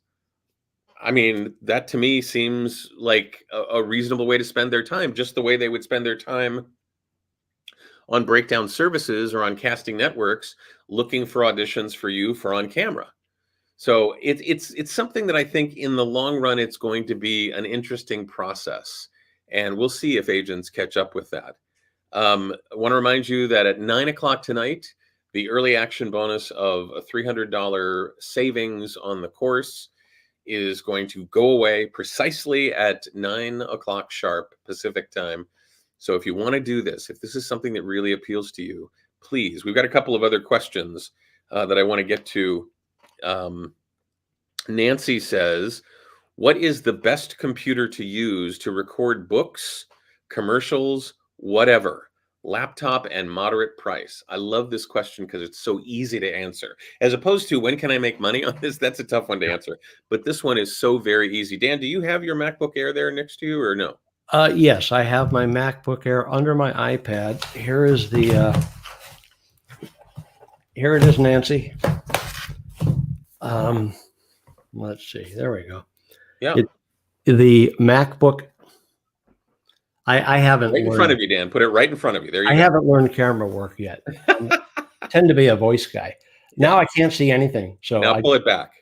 I mean, that to me seems like a reasonable way to spend their time, just the way they would spend their time on breakdown services or on casting networks looking for auditions for you for on camera. So it's something that I think in the long run, it's going to be an interesting process, and we'll see if agents catch up with that. I want to remind you that at 9 o'clock tonight, The early action bonus of a $300 savings on the course is going to go away precisely at 9 o'clock sharp Pacific time. So if you want to do this, if this is something that really appeals to you, please. We've got a couple of other questions that I want to get to. Nancy says, what is the best computer to use to record books, commercials, whatever? Laptop and moderate price. I love this question because it's so easy to answer. As opposed to when can I make money on this? That's a tough one to answer. But this one is so very easy. Dan, do you have your MacBook Air there next to you or no? Yes, I have my MacBook Air under my iPad. Here is the, here it is, Nancy. Let's see. There we go. Yeah. The MacBook. I haven't right in front of you, Dan. Put it right in front of you. There you go. I haven't learned camera work yet. I tend to be a voice guy. Now I can't see anything. So now pull it back.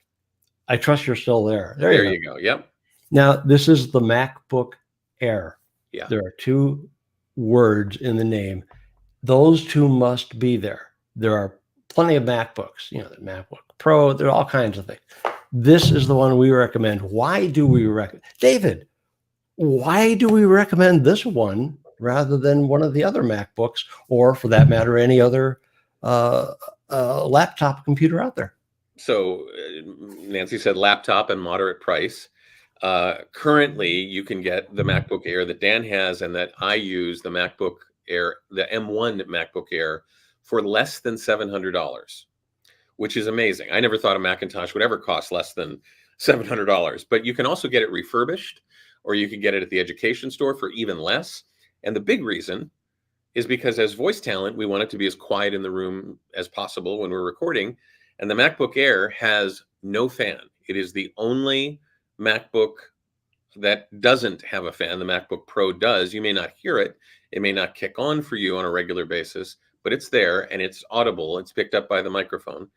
I trust you're still there. There you go. Yep. Now this is the MacBook Air. Yeah. There are two words in the name. Those two must be there. There are plenty of MacBooks, the MacBook Pro, there are all kinds of things. This is the one we recommend. Why do we recommend, David, why do we recommend this one rather than one of the other MacBooks, or for that matter, any other laptop computer out there? So Nancy said laptop and moderate price. Currently, you can get the MacBook Air that Dan has and that I use, the MacBook Air, the M1 MacBook Air, for less than $700, which is amazing. I never thought a Macintosh would ever cost less than $700, but you can also get it refurbished, or you can get it at the education store for even less. And the big reason is because as voice talent, we want it to be as quiet in the room as possible when we're recording. And the MacBook Air has no fan. It is the only MacBook that doesn't have a fan. The MacBook Pro does. You may not hear it. It may not kick on for you on a regular basis, but it's there and it's audible. It's picked up by the microphone.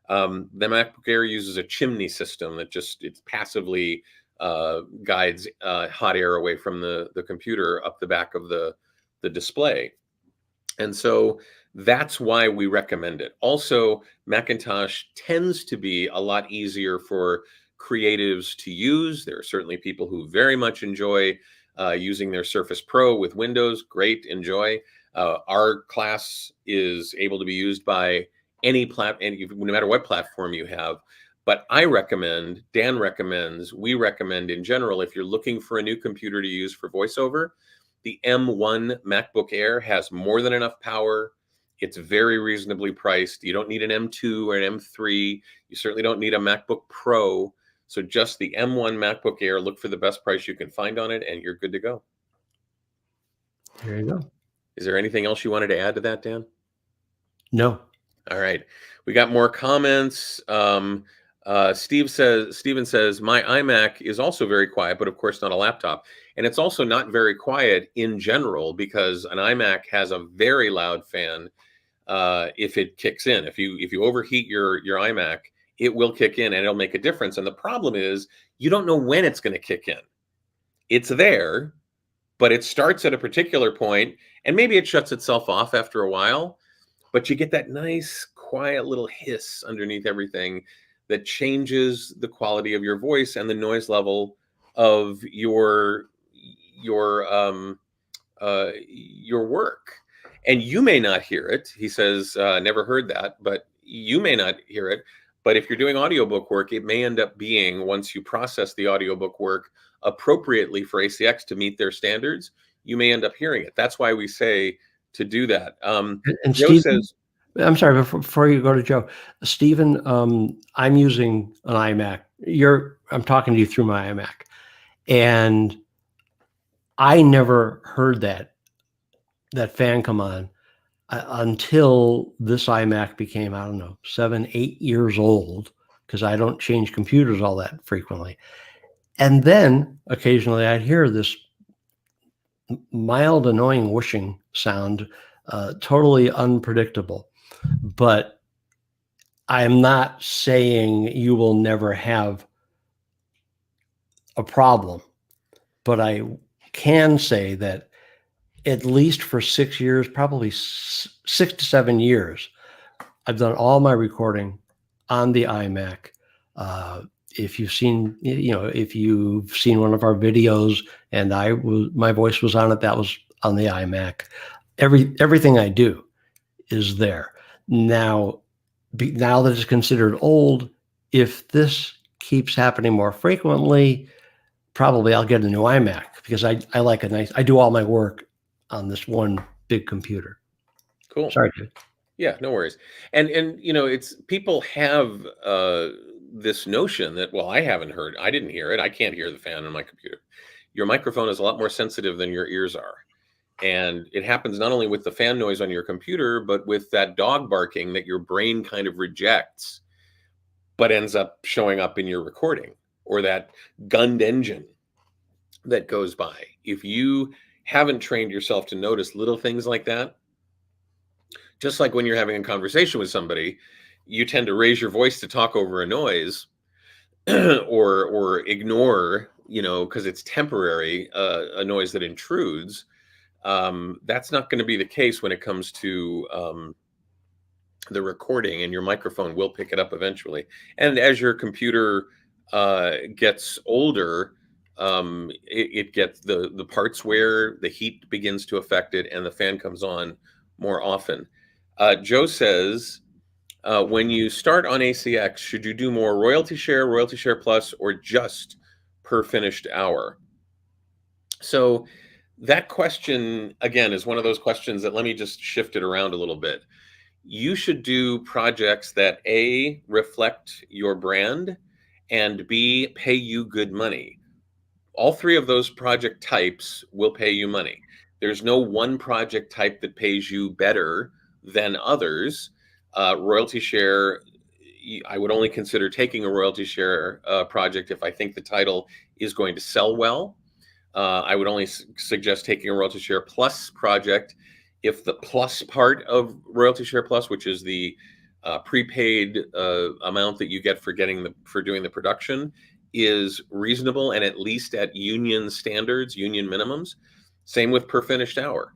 The MacBook Air uses a chimney system that it passively guides hot air away from the computer up the back of the display. And so that's why we recommend it. Also, Macintosh tends to be a lot easier for creatives to use. There are certainly people who very much enjoy using their Surface Pro with Windows. Great, enjoy. Our class is able to be used by any platform, no matter what platform you have. But I recommend, Dan recommends, we recommend in general, if you're looking for a new computer to use for voiceover, the M1 MacBook Air has more than enough power. It's very reasonably priced. You don't need an M2 or an M3. You certainly don't need a MacBook Pro. So just the M1 MacBook Air, look for the best price you can find on it, and you're good to go. There you go. Is there anything else you wanted to add to that, Dan? No. All right. We got more comments. Steven says, my iMac is also very quiet, but of course not a laptop. And it's also not very quiet in general because an iMac has a very loud fan if it kicks in. If you overheat your iMac, it will kick in and it'll make a difference. And the problem is you don't know when it's going to kick in. It's there, but it starts at a particular point and maybe it shuts itself off after a while, but you get that nice, quiet little hiss underneath everything that changes the quality of your voice and the noise level of your work. And you may not hear it. He says, never heard that, but you may not hear it. But if you're doing audiobook work, it may end up being, once you process the audiobook work appropriately for ACX to meet their standards, you may end up hearing it. That's why we say to do that. And Joe Steve says, I'm sorry, before you go to Joe, Stephen, I'm using an iMac. I'm talking to you through my iMac, and I never heard that fan come on until this iMac became, I don't know, 7, 8 years old, because I don't change computers all that frequently. And then occasionally I'd hear this mild, annoying whooshing sound, totally unpredictable. But I'm not saying you will never have a problem, but I can say that at least for 6 years, probably 6 to 7 years, I've done all my recording on the iMac. If you've seen, if you've seen one of our videos and my voice was on it, that was on the iMac. Everything I do is there. Now that it's considered old, if this keeps happening more frequently, probably I'll get a new iMac, because I like I do all my work on this one big computer. Cool. Sorry, dude. Yeah, no worries. And it's people have this notion that, well, I didn't hear it. I can't hear the fan on my computer. Your microphone is a lot more sensitive than your ears are. And it happens not only with the fan noise on your computer, but with that dog barking that your brain kind of rejects, but ends up showing up in your recording, or that gunned engine that goes by. If you haven't trained yourself to notice little things like that, just like when you're having a conversation with somebody, you tend to raise your voice to talk over a noise, or ignore, because it's temporary, a noise that intrudes. That's not going to be the case when it comes to the recording, and your microphone will pick it up eventually. And as your computer gets older, it gets the parts where the heat begins to affect it, and the fan comes on more often. Joe says, when you start on ACX, should you do more royalty share plus, or just per finished hour? So that question, again, is one of those questions that, let me just shift it around a little bit. You should do projects that A, reflect your brand, and B, pay you good money. All three of those project types will pay you money. There's no one project type that pays you better than others. Royalty share, I would only consider taking a royalty share project if I think the title is going to sell well. I would only suggest taking a royalty share plus project if the plus part of royalty share plus, which is the prepaid amount that you get for doing the production, is reasonable and at least at union standards, union minimums. Same with per finished hour.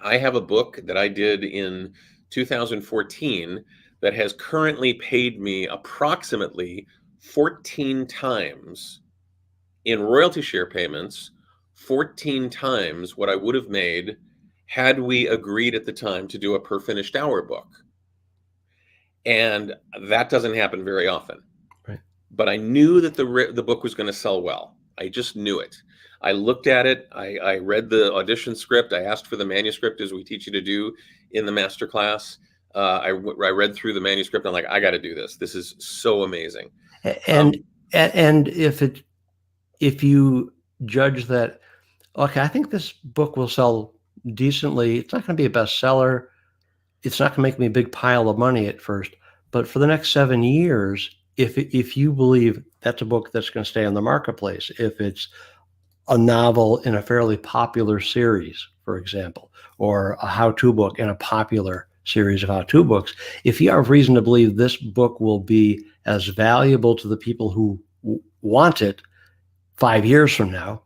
I have a book that I did in 2014 that has currently paid me approximately 14 times in royalty share payments, 14 times what I would have made had we agreed at the time to do a per finished hour book. And that doesn't happen very often. Right. But I knew that the book was going to sell well. I just knew it. I looked at it. I read the audition script. I asked for the manuscript, as we teach you to do in the master class. I read through the manuscript. I'm like, I got to do this. This is so amazing. And if you judge that, okay, I think this book will sell decently, it's not going to be a bestseller, it's not going to make me a big pile of money at first, but for the next 7 years, if you believe that's a book that's going to stay on the marketplace, if it's a novel in a fairly popular series, for example, or a how-to book in a popular series of how-to books, if you have reason to believe this book will be as valuable to the people who want it 5 years from now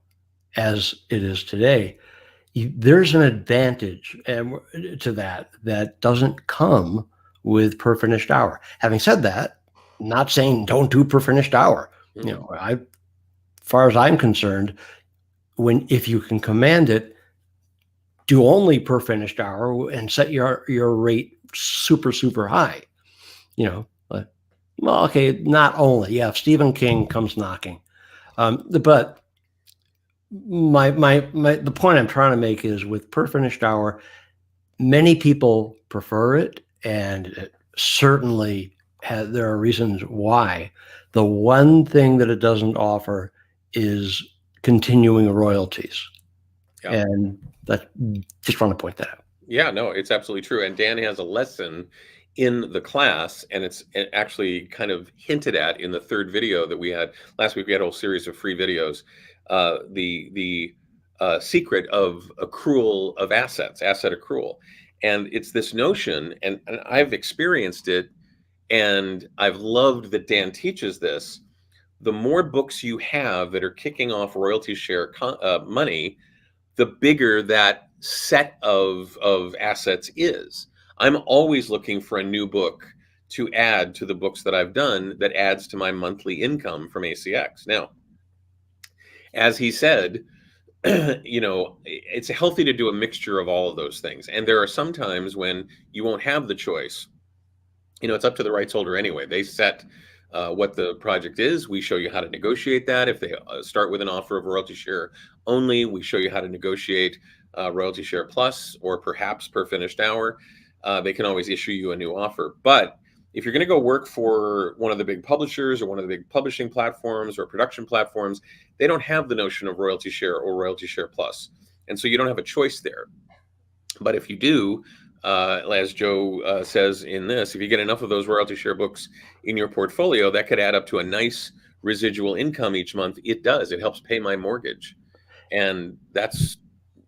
as it is today, there's an advantage to that doesn't come with per finished hour. Having said that, not saying don't do per finished hour. Mm-hmm. As far as I'm concerned, if you can command it, do only per finished hour and set your rate super, super high. But, well, okay, not only. Yeah, if Stephen King comes knocking. But the point I'm trying to make is, with per finished hour, many people prefer it, and it certainly there are reasons why. The one thing that it doesn't offer is continuing royalties. Yeah. And just want to point that out. Yeah, no, it's absolutely true. And Dan has a lesson in the class, and it's actually kind of hinted at in the third video that we had last week. We had a whole series of free videos. The secret of accrual of asset accrual. And it's this notion, and I've experienced it, and I've loved that Dan teaches this. The more books you have that are kicking off royalty share money, the bigger that set of assets is. I'm always looking for a new book to add to the books that I've done that adds to my monthly income from ACX. Now, as he said, it's healthy to do a mixture of all of those things. And there are some times when you won't have the choice. It's up to the rights holder anyway. They set what the project is. We show you how to negotiate that. If they start with an offer of royalty share only, we show you how to negotiate royalty share plus, or perhaps per finished hour. They can always issue you a new offer. But if you're going to go work for one of the big publishers or one of the big publishing platforms or production platforms, they don't have the notion of royalty share or royalty share plus. And so you don't have a choice there. But if you do, as Joe says in this, if you get enough of those royalty share books in your portfolio, that could add up to a nice residual income each month. It does. It helps pay my mortgage. And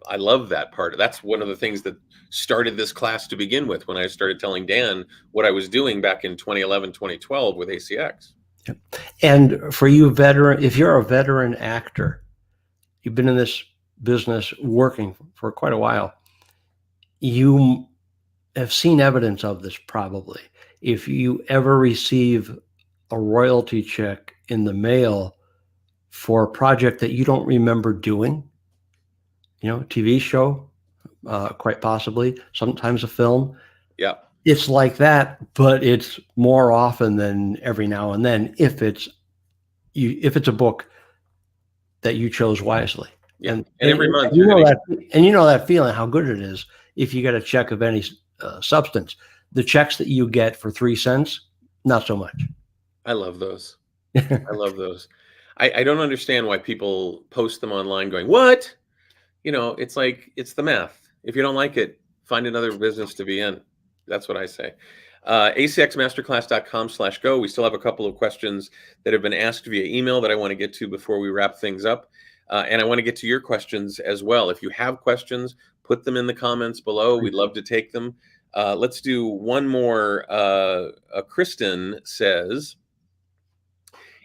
I love that part. That's one of the things that started this class to begin with, when I started telling Dan what I was doing back in 2011, 2012 with ACX. Yep. And for you if you're a veteran actor, you've been in this business working for quite a while, you have seen evidence of this probably. If you ever receive a royalty check in the mail for a project that you don't remember doing, TV show, quite possibly, sometimes a film. Yeah. It's like that, but it's more often than every now and then if it's a book that you chose wisely. Yeah. And every month that feeling, how good it is if you get a check of any substance. The checks that you get for 3 cents, not so much. I love those. I love those. I don't understand why people post them online going, what? It's like, it's the math. If you don't like it, find another business to be in. That's what I say. acxmasterclass.com/go. We still have a couple of questions that have been asked via email that I want to get to before we wrap things up. And I want to get to your questions as well. If you have questions, put them in the comments below. We'd love to take them. Let's do one more. Kristen says,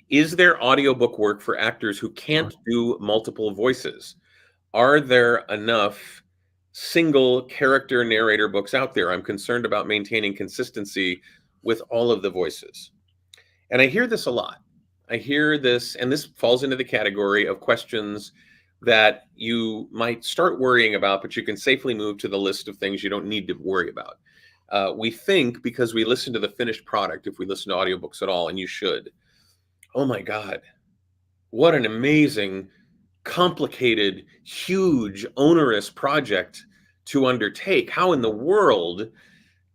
is there audiobook work for actors who can't do multiple voices? Are there enough single character narrator books out there? I'm concerned about maintaining consistency with all of the voices. And I hear this a lot. I hear this, and this falls into the category of questions that you might start worrying about, but you can safely move to the list of things you don't need to worry about. We think, because we listen to the finished product, if we listen to audiobooks at all, and you should, oh my God, what an amazing, complicated, huge, onerous project to undertake. How in the world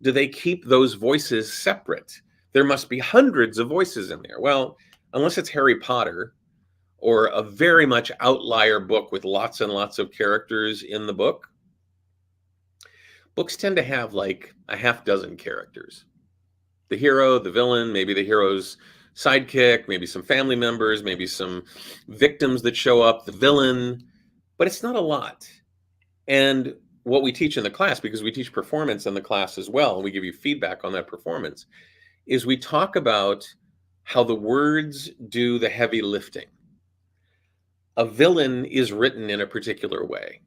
do they keep those voices separate? There must be hundreds of voices in there. Well, unless it's Harry Potter or a very much outlier book with lots and lots of characters in the book, books tend to have like a half dozen characters. The hero, the villain, maybe the hero's sidekick, maybe some family members, maybe some victims that show up, the villain, but it's not a lot. And what we teach in the class, because we teach performance in the class as well, and we give you feedback on that performance, is we talk about how the words do the heavy lifting. A villain is written in a particular way.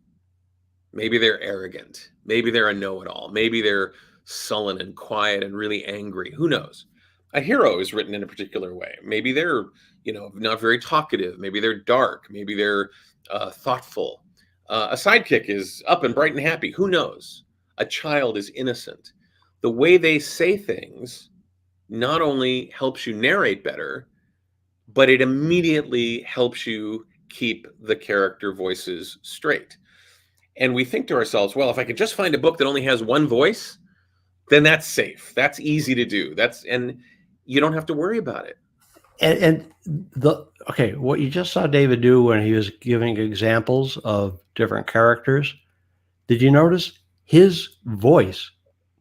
Maybe they're arrogant. Maybe they're a know-it-all. Maybe they're sullen and quiet and really angry. Who knows? A hero is written in a particular way. Maybe they're, not very talkative. Maybe they're dark. Maybe they're thoughtful. A sidekick is up and bright and happy. Who knows? A child is innocent. The way they say things not only helps you narrate better, but it immediately helps you keep the character voices straight. And we think to ourselves, well, if I could just find a book that only has one voice, then that's safe. That's easy to do. And you don't have to worry about it. What you just saw David do when he was giving examples of different characters, did you notice his voice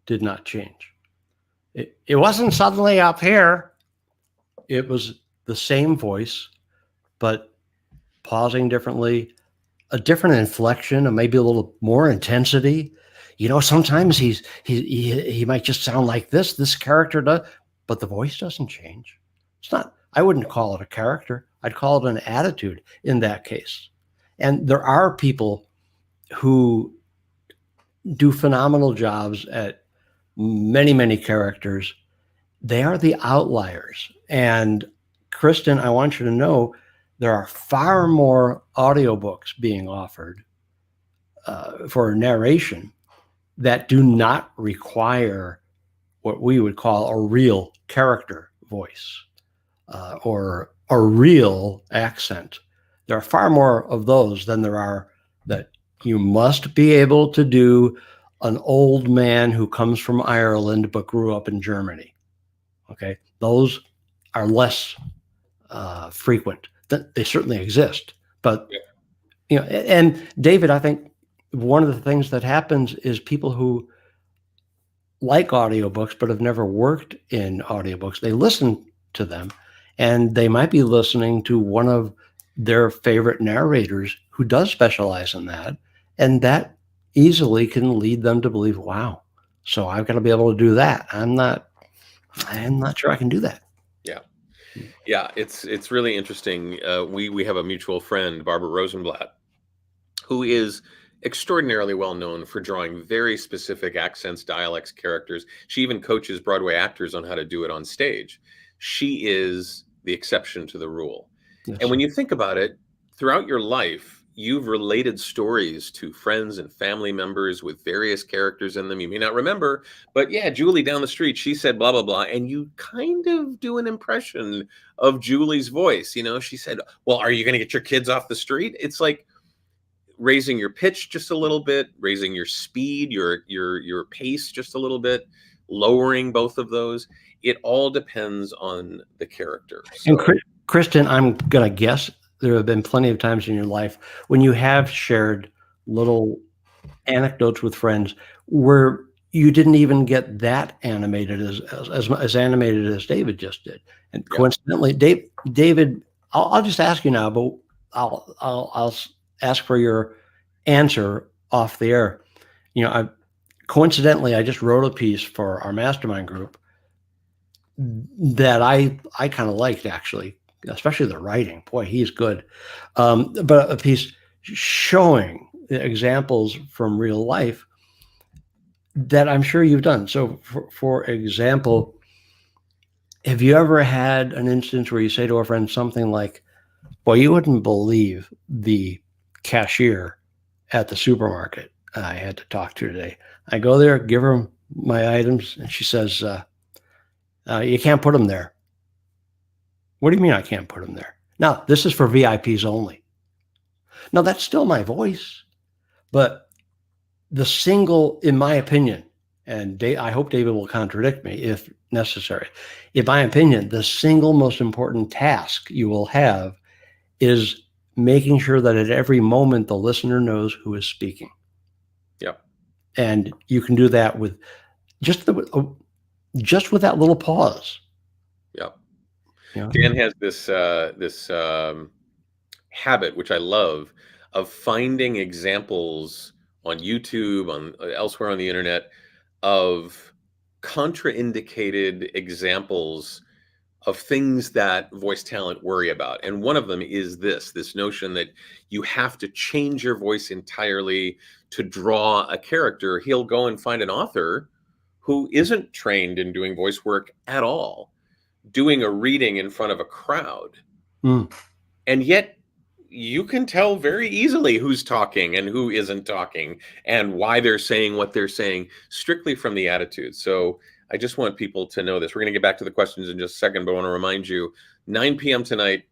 did not change? It wasn't suddenly up here. It was the same voice, but pausing differently, a different inflection, and maybe a little more intensity. Sometimes he might just sound like this character does, but the voice doesn't change. It's not, I wouldn't call it a character. I'd call it an attitude in that case. And there are people who do phenomenal jobs at many characters, they are the outliers. And Kristen, I want you to know there are far more audiobooks being offered for narration that do not require what we would call a real character voice or a real accent. There are far more of those than there are that you must be able to do an old man who comes from Ireland but grew up in Germany. Okay, those are less frequent. They certainly exist, but you know. And David, I think one of the things that happens is people who like audiobooks but have never worked in audiobooks, they listen to them, and they might be listening to one of their favorite narrators who does specialize in that, and that easily can lead them to believe, wow, so I've got to be able to do that. I'm not sure I can do that. Yeah. Yeah, it's really interesting. We have a mutual friend, Barbara Rosenblatt, who is extraordinarily well known for drawing very specific accents, dialects, characters. She even coaches Broadway actors on how to do it on stage. She is the exception to the rule. Yes. And when you think about it, throughout your life, you've related stories to friends and family members with various characters in them. You may not remember, but yeah, Julie down the street, she said blah, blah, blah. And you kind of do an impression of Julie's voice. You know, she said, well, are you going to get your kids off the street? It's like raising your pitch just a little bit, raising your speed, your pace just a little bit, lowering both of those. It all depends on the character. So, And Kristen, I'm going to guess there have been plenty of times in your life when you have shared little anecdotes with friends where you didn't even get that animated as animated as David just did. And coincidentally, David, I'll just ask you now, but I'll ask for your answer off the air. You know, coincidentally, I just wrote a piece for our mastermind group that I kind of liked, actually, especially the writing. Boy, he's good. But a piece showing examples from real life that I'm sure you've done. So, for example, have you ever had an instance where you say to a friend something like, "Well, you wouldn't believe the cashier at the supermarket I had to talk to today. I go there, give her my items, and she says, you can't put them there." What do you mean I can't put them there? Now, this is for VIPs only. Now, that's still my voice, but the single, in my opinion, and I hope David will contradict me if necessary, in my opinion, the single most important task you will have is making sure that at every moment the listener knows who is speaking. Yep. And you can do that with just with that little pause. Yep. You know? Dan has this habit, which I love, of finding examples on YouTube, on elsewhere on the internet, of contraindicated examples of things that voice talent worry about. And one of them is this notion that you have to change your voice entirely to draw a character. He'll go and find an author who isn't trained in doing voice work at all, doing a reading in front of a crowd. And yet you can tell very easily who's talking and who isn't talking and why they're saying what they're saying, strictly from the attitude. So I just want people to know this. We're going to get back to the questions in just a second, but I want to remind you, 9 p.m. tonight,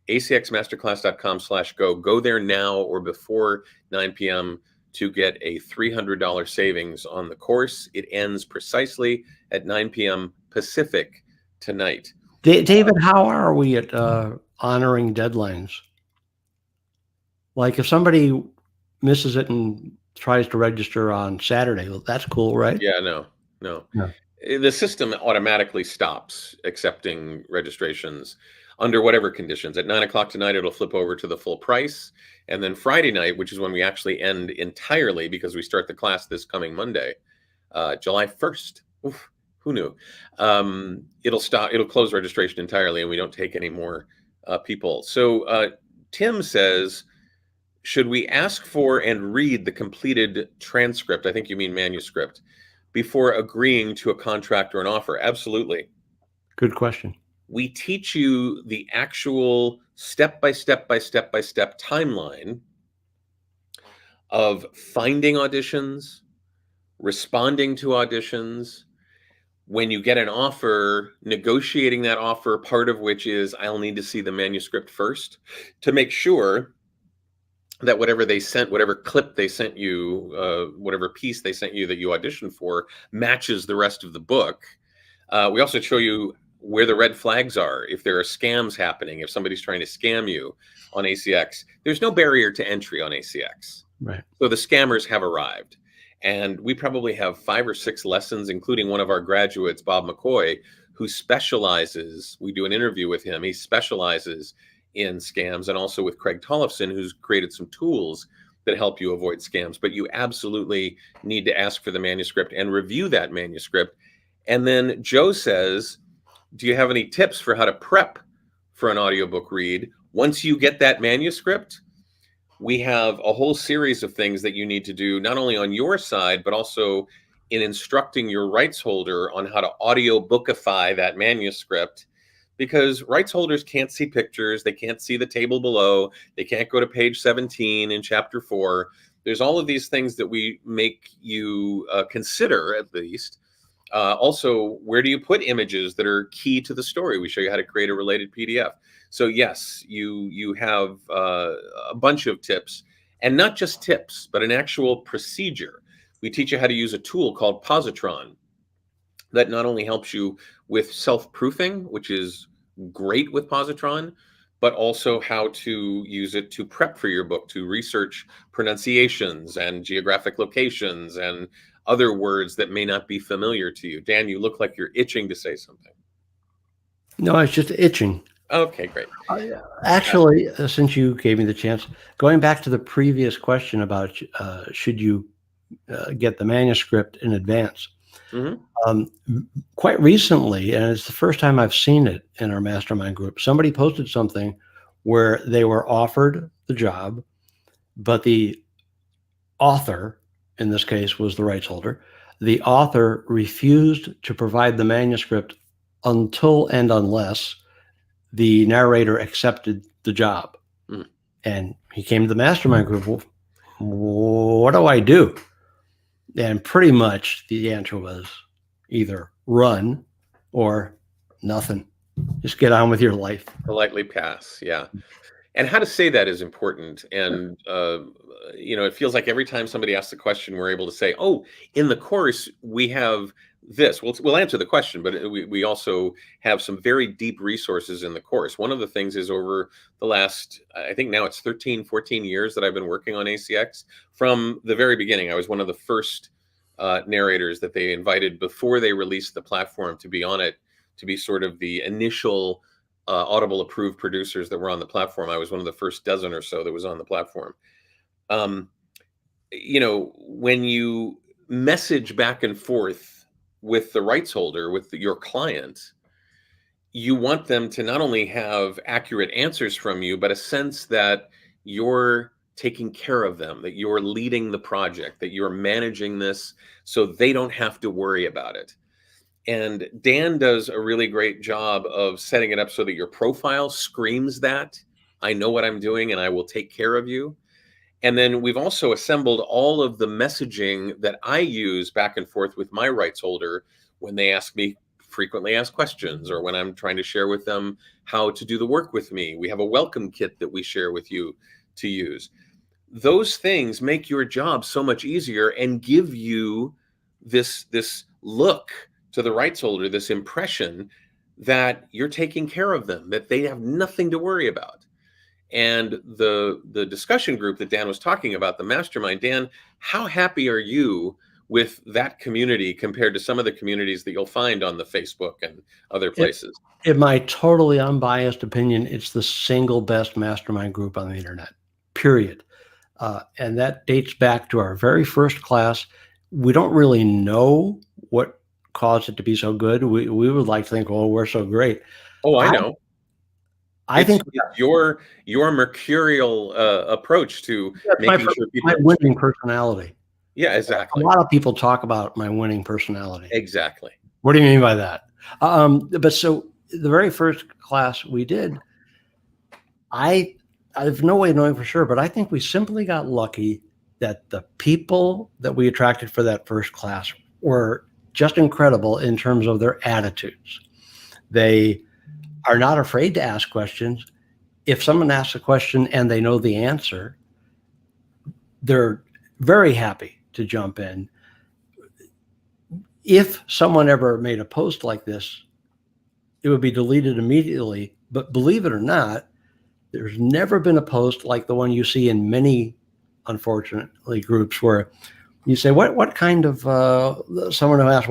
acxmasterclass.com/go. Go there now or before 9 p.m. to get a $300 savings on the course. It ends precisely at 9 p.m. Pacific tonight. David, how are we at honoring deadlines? Like if somebody misses it and tries to register on Saturday, well, that's cool, right? Yeah, no. The system automatically stops accepting registrations under whatever conditions. At 9 o'clock tonight, it'll flip over to the full price. And then Friday night, which is when we actually end entirely, because we start the class this coming Monday, July 1st. Oof, who knew? It'll close registration entirely, and we don't take any more people. So Tim says, should we ask for and read the completed transcript? I think you mean manuscript before agreeing to a contract or an offer? Absolutely. Good question. We teach you the actual step-by-step timeline of finding auditions, responding to auditions, when you get an offer, negotiating that offer, part of which is I'll need to see the manuscript first to make sure that whatever they sent, whatever clip they sent you, whatever piece they sent you that you auditioned for matches the rest of the book. We also show you where the red flags are. If there are scams happening, if somebody's trying to scam you on ACX, there's no barrier to entry on ACX. Right. So the scammers have arrived. And we probably have 5 or 6 lessons, including one of our graduates, Bob McCoy, who specializes, we do an interview with him, he specializes in scams, and also with Craig Tollefson, who's created some tools that help you avoid scams. But you absolutely need to ask for the manuscript and review that manuscript. And then Joe says, do you have any tips for how to prep for an audiobook read? Once you get that manuscript, we have a whole series of things that you need to do, not only on your side, but also in instructing your rights holder on how to audiobookify that manuscript, because rights holders can't see pictures. They can't see the table below. They can't go to page 17 in chapter 4. There's all of these things that we make you consider, at least. Also, where do you put images that are key to the story? We show you how to create a related PDF. So yes, you have a bunch of tips, and not just tips, but an actual procedure. We teach you how to use a tool called Positron that not only helps you with self-proofing, which is great with Positron, but also how to use it to prep for your book, to research pronunciations and geographic locations and other words that may not be familiar to you. Dan, you look like you're itching to say something. No, it's just itching. Okay, great. Actually, since you gave me the chance, going back to the previous question about should you get the manuscript in advance, quite recently, and it's the first time I've seen it in our mastermind group, somebody posted something where they were offered the job, but the author, in this case was the rights holder, the author refused to provide the manuscript until and unless the narrator accepted the job. And he came to the mastermind group, well, what do I do? And pretty much the answer was either run or nothing. Just get on with your life. Politely pass, yeah. And how to say that is important. And, it feels like every time somebody asks a question, we're able to say, oh, in the course, we have this. We'll answer the question, but we also have some very deep resources in the course. One of the things is over the last, I think now it's 13, 14 years that I've been working on ACX. From the very beginning, I was one of the first narrators that they invited before they released the platform to be on it, to be sort of the initial Audible approved producers that were on the platform. I was one of the first dozen or so that was on the platform. When you message back and forth with the rights holder, with your client, you want them to not only have accurate answers from you, but a sense that you're taking care of them, that you're leading the project, that you're managing this so they don't have to worry about it. And Dan does a really great job of setting it up so that your profile screams that I know what I'm doing and I will take care of you. And then we've also assembled all of the messaging that I use back and forth with my rights holder when they ask me frequently asked questions, or when I'm trying to share with them how to do the work with me. We have a welcome kit that we share with you to use. Those things make your job so much easier and give you this look to the rights holder, this impression that you're taking care of them, that they have nothing to worry about. And the discussion group that Dan was talking about, the mastermind, Dan, how happy are you with that community compared to some of the communities that you'll find on the Facebook and other places? In my totally unbiased opinion, it's the single best mastermind group on the internet, period. And that dates back to our very first class. We don't really know what caused it to be so good. We would like to think, oh, we're so great. Oh, I know. I think it's your mercurial approach to making sure people. My winning personality. Yeah, A exactly. lot of people talk about my winning personality. Exactly. What do you mean by that? But so the very first class we did, I have no way of knowing for sure, but I think we simply got lucky that the people that we attracted for that first class were just incredible in terms of their attitudes. They are not afraid to ask questions. If someone asks a question and they know the answer, they're very happy to jump in. If someone ever made a post like this, it would be deleted immediately. But believe it or not, there's never been a post like the one you see in many, unfortunately, groups where you say, what kind of, someone who asks,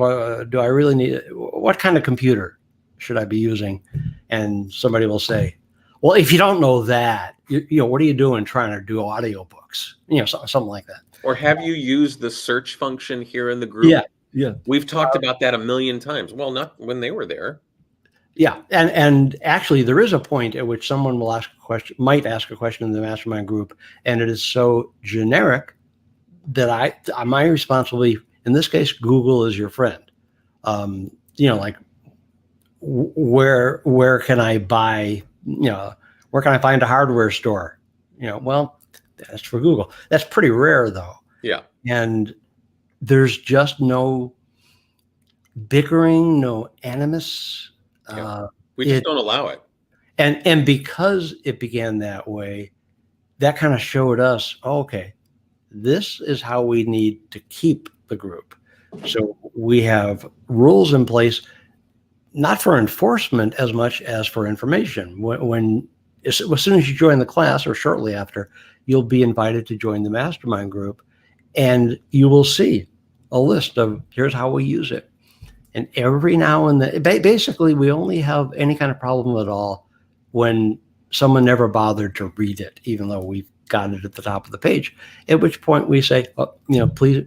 do I really need, what kind of computer should I be using? And somebody will say, well, if you don't know that, what are you doing trying to do audiobooks? Something like that. Or have you used the search function here in the group? Yeah. Yeah. We've talked about that a million times. Well, not when they were there. Yeah, and actually, there is a point at which someone will might ask a question in the mastermind group, and it is so generic that my response will be, in this case, Google is your friend. Like where can I buy? Where can I find a hardware store? Well, that's for Google. That's pretty rare, though. Yeah. And there's just no bickering, no animus. Yeah. We just don't allow it. And because it began that way, that kind of showed us, okay, this is how we need to keep the group. So we have rules in place, not for enforcement as much as for information. As soon as you join the class or shortly after, you'll be invited to join the mastermind group, and you will see a list of here's how we use it. And every now and then, basically, we only have any kind of problem at all when someone never bothered to read it, even though we've got it at the top of the page. At which point we say,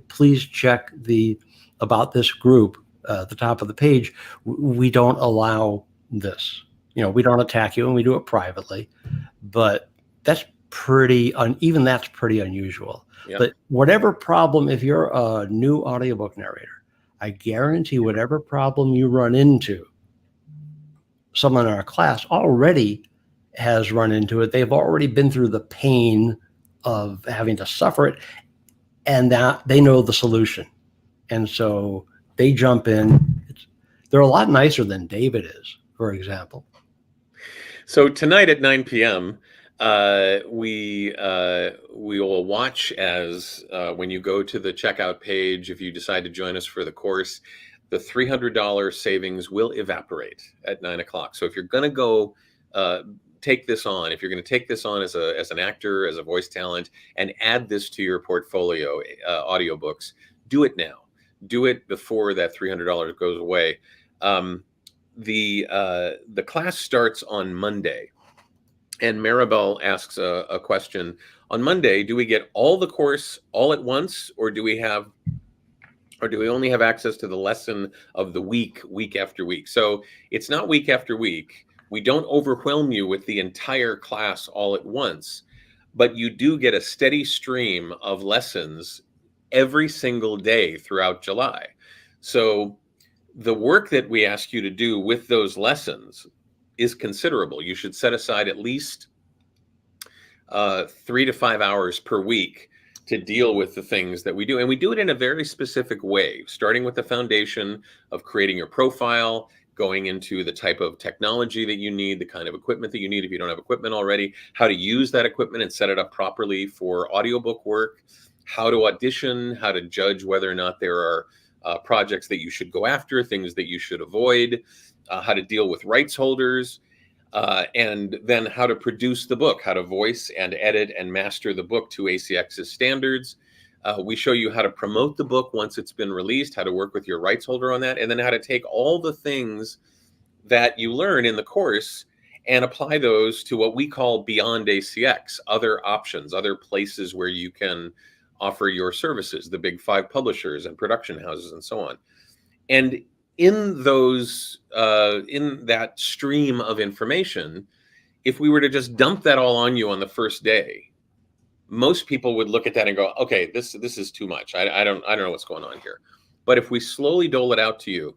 please check the about this group at the top of the page. We don't allow this. We don't attack you, and we do it privately. But that's even that's pretty unusual. Yep. But whatever problem, if you're a new audiobook narrator, I guarantee whatever problem you run into, someone in our class already has run into it. They've already been through the pain of having to suffer it, and that they know the solution. And so they jump in. They're a lot nicer than David is, for example. So tonight at 9 p.m., we will watch as when you go to the checkout page, if you decide to join us for the course, the $300 savings will evaporate at 9 o'clock. So if you're going to go take this on, if you're going to take this on as an actor, as a voice talent, and add this to your portfolio, audiobooks, do it now. Do it before that $300 goes away. The class starts on Monday. And Maribel asks a question. On Monday, do we get all the course all at once, or do we only have access to the lesson of the week after week? So it's not week after week. We don't overwhelm you with the entire class all at once, but you do get a steady stream of lessons every single day throughout July. So the work that we ask you to do with those lessons is considerable. You should set aside at least 3 to 5 hours per week to deal with the things that we do. And we do it in a very specific way, starting with the foundation of creating your profile, going into the type of technology that you need, the kind of equipment that you need if you don't have equipment already, how to use that equipment and set it up properly for audiobook work, how to audition, how to judge whether or not there are projects that you should go after, things that you should avoid, how to deal with rights holders, and then how to produce the book, how to voice and edit and master the book to ACX's standards. We show you how to promote the book once it's been released, how to work with your rights holder on that, and then how to take all the things that you learn in the course and apply those to what we call beyond ACX, other options, other places where you can offer your services, the big 5 publishers and production houses and so on. And in those, in that stream of information, if we were to just dump that all on you on the first day, most people would look at that and go, okay, this is too much. I don't know what's going on here. But if we slowly dole it out to you,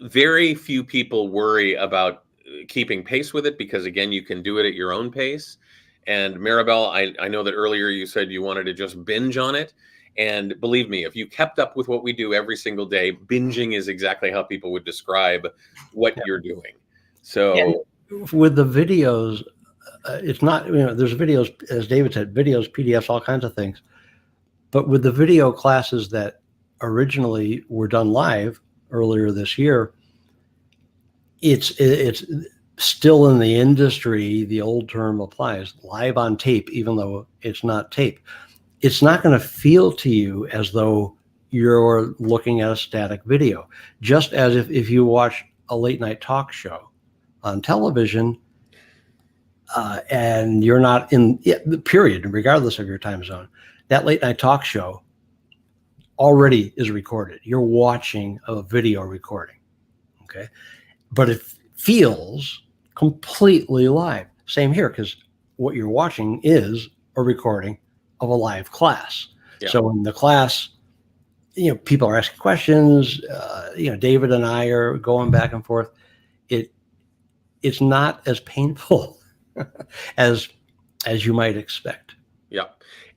very few people worry about keeping pace with it, because again, you can do it at your own pace. And Maribel, I know that earlier you said you wanted to just binge on it. And believe me, if you kept up with what we do every single day, binging is exactly how people would describe what you're doing. So and with the videos, it's not, there's videos, as David said, videos, PDFs, all kinds of things. But with the video classes that originally were done live earlier this year, it's still in the industry, the old term applies, live on tape, even though it's not tape. It's not going to feel to you as though you're looking at a static video. Just as if you watch a late night talk show on television, and you're not in the period, regardless of your time zone, that late night talk show already is recorded. You're watching a video recording, okay? But it feels completely live. Same here, because what you're watching is a recording of a live class. Yeah. So in the class, people are asking questions. David and I are going back and forth. It's not as painful as you might expect. Yeah.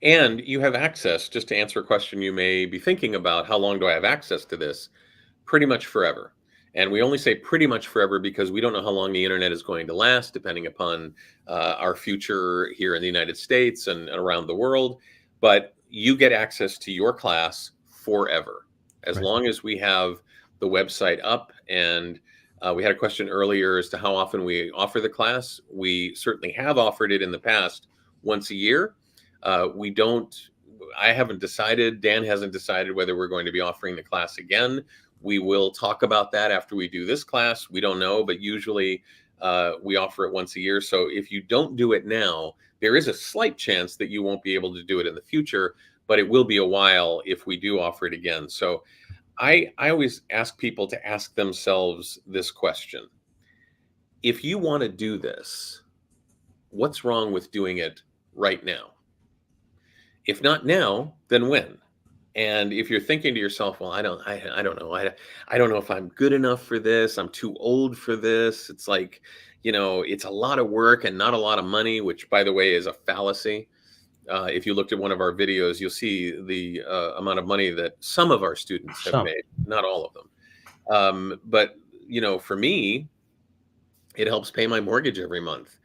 And you have access, just to answer a question you may be thinking about, how long do I have access to this? Pretty much forever. And we only say pretty much forever because we don't know how long the internet is going to last, depending upon our future here in the United States and around the world. But you get access to your class forever, as long as we have the website up. And we had a question earlier as to how often we offer the class. We certainly have offered it in the past once a year. I haven't decided, Dan hasn't decided whether we're going to be offering the class again. We will talk about that after we do this class. We don't know, but usually we offer it once a year. So if you don't do it now, there is a slight chance that you won't be able to do it in the future, but it will be a while if we do offer it again. So I always ask people to ask themselves this question. If you want to do this, what's wrong with doing it right now? If not now, then when? And if you're thinking to yourself, well, I don't know. I don't know if I'm good enough for this. I'm too old for this. It's like, it's a lot of work and not a lot of money, which, by the way, is a fallacy. If you looked at one of our videos, you'll see the amount of money that some of our students have made, not all of them. But, for me, it helps pay my mortgage every month.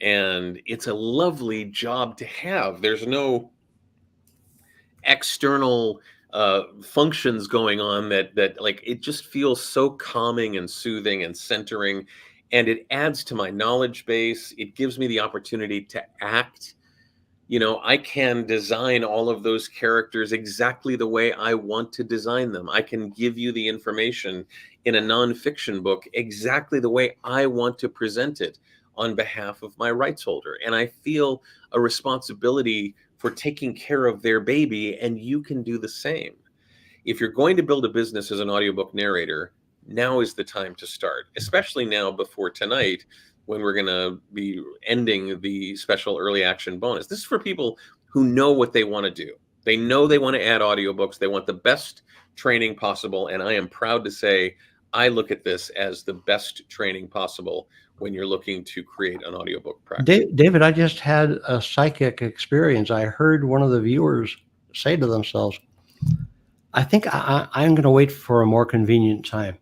And it's a lovely job to have. There's no external functions going on that like, it just feels so calming and soothing and centering, and it adds to my knowledge base. It gives me the opportunity to act. I can design all of those characters exactly the way I want to design them. I can give you the information in a nonfiction book exactly the way I want to present it on behalf of my rights holder. And I feel a responsibility for taking care of their baby, and you can do the same. If you're going to build a business as an audiobook narrator, now is the time to start, especially now before tonight, when we're going to be ending the special early action bonus. This is for people who know what they want to do. They know they want to add audiobooks. They want the best training possible. And I am proud to say, I look at this as the best training possible when you're looking to create an audiobook practice. David, I just had a psychic experience. I heard one of the viewers say to themselves, I think I'm going to wait for a more convenient time.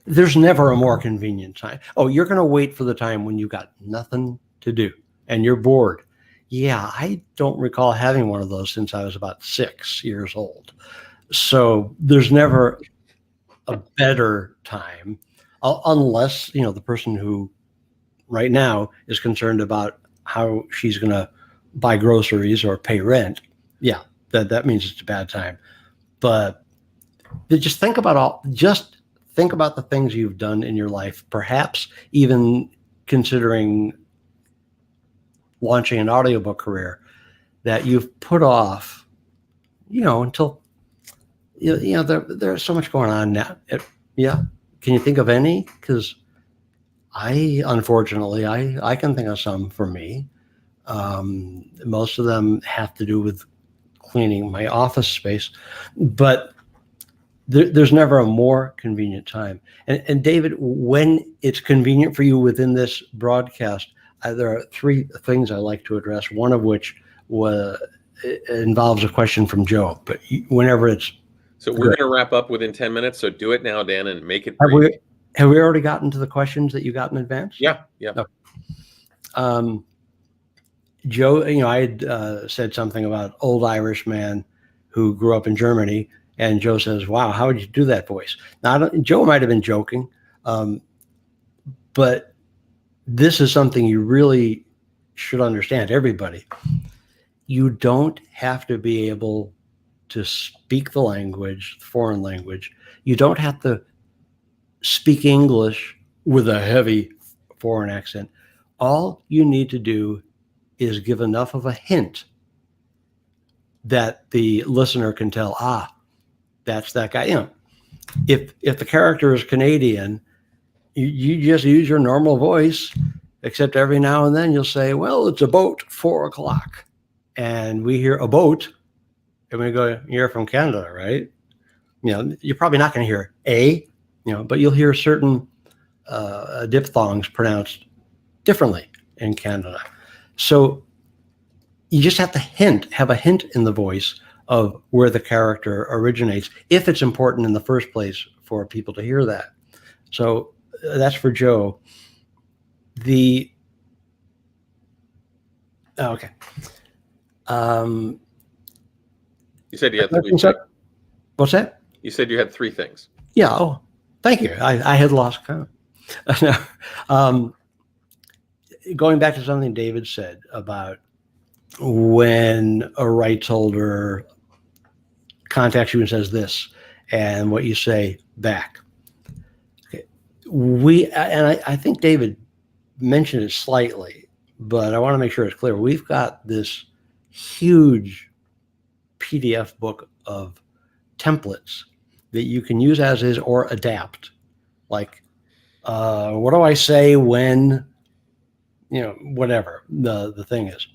There's never a more convenient time. Oh, you're going to wait for the time when you've got nothing to do and you're bored. Yeah, I don't recall having one of those since I was about 6 years old. So there's never a better time, unless, the person who right now is concerned about how she's going to buy groceries or pay rent. Yeah, that means it's a bad time. But just think about the things you've done in your life, perhaps even considering launching an audiobook career that you've put off, until, there's so much going on now. Yeah. Can you think of any? Because unfortunately, I can think of some for me. Most of them have to do with cleaning my office space, but there's never a more convenient time. And David, when it's convenient for you within this broadcast, there are three things I like to address, one of which involves a question from Joe, but whenever it's... So we're going to wrap up within 10 minutes, so do it now, Dan, and make it Have brief. we already gotten to the questions that you got in advance? Yeah. Okay. Joe, I had said something about old Irish man who grew up in Germany, and Joe says, "Wow, how would you do that voice?" Now, Joe might have been joking, but this is something you really should understand, everybody. You don't have to be able to speak the language, foreign language. You don't have to speak English with a heavy foreign accent. All you need to do is give enough of a hint that the listener can tell, that's that guy. If the character is Canadian, you just use your normal voice, except every now and then you'll say, well, it's about 4 o'clock. And we hear a boat, and we go, you're from Canada, right? You're probably not going to hear a, but you'll hear certain diphthongs pronounced differently in Canada. So you just have to have a hint in the voice of where the character originates, if it's important in the first place for people to hear that. So that's for Joe. Okay. You said you had 3 things. What's that? You said you had 3 things. Yeah. Oh, thank you. I had lost count. Going back to something David said about when a rights holder contacts you and says this, and what you say back. Okay. I think David mentioned it slightly, but I want to make sure it's clear. We've got this huge PDF book of templates that you can use as is or adapt. Like, what do I say when, whatever the thing is.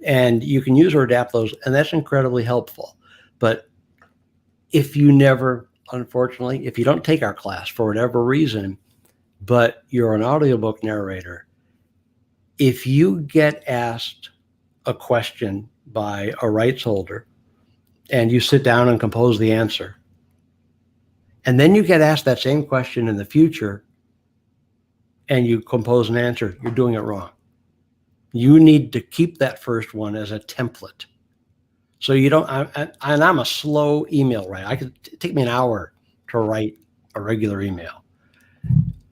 And you can use or adapt those, and that's incredibly helpful. But if you unfortunately, if you don't take our class for whatever reason, but you're an audiobook narrator, if you get asked a question by a rights holder and you sit down and compose the answer, and then you get asked that same question in the future and you compose an answer, you're doing it wrong. You need to keep that first one as a template. So you don't, and I'm a slow email writer. It take me an hour to write a regular email.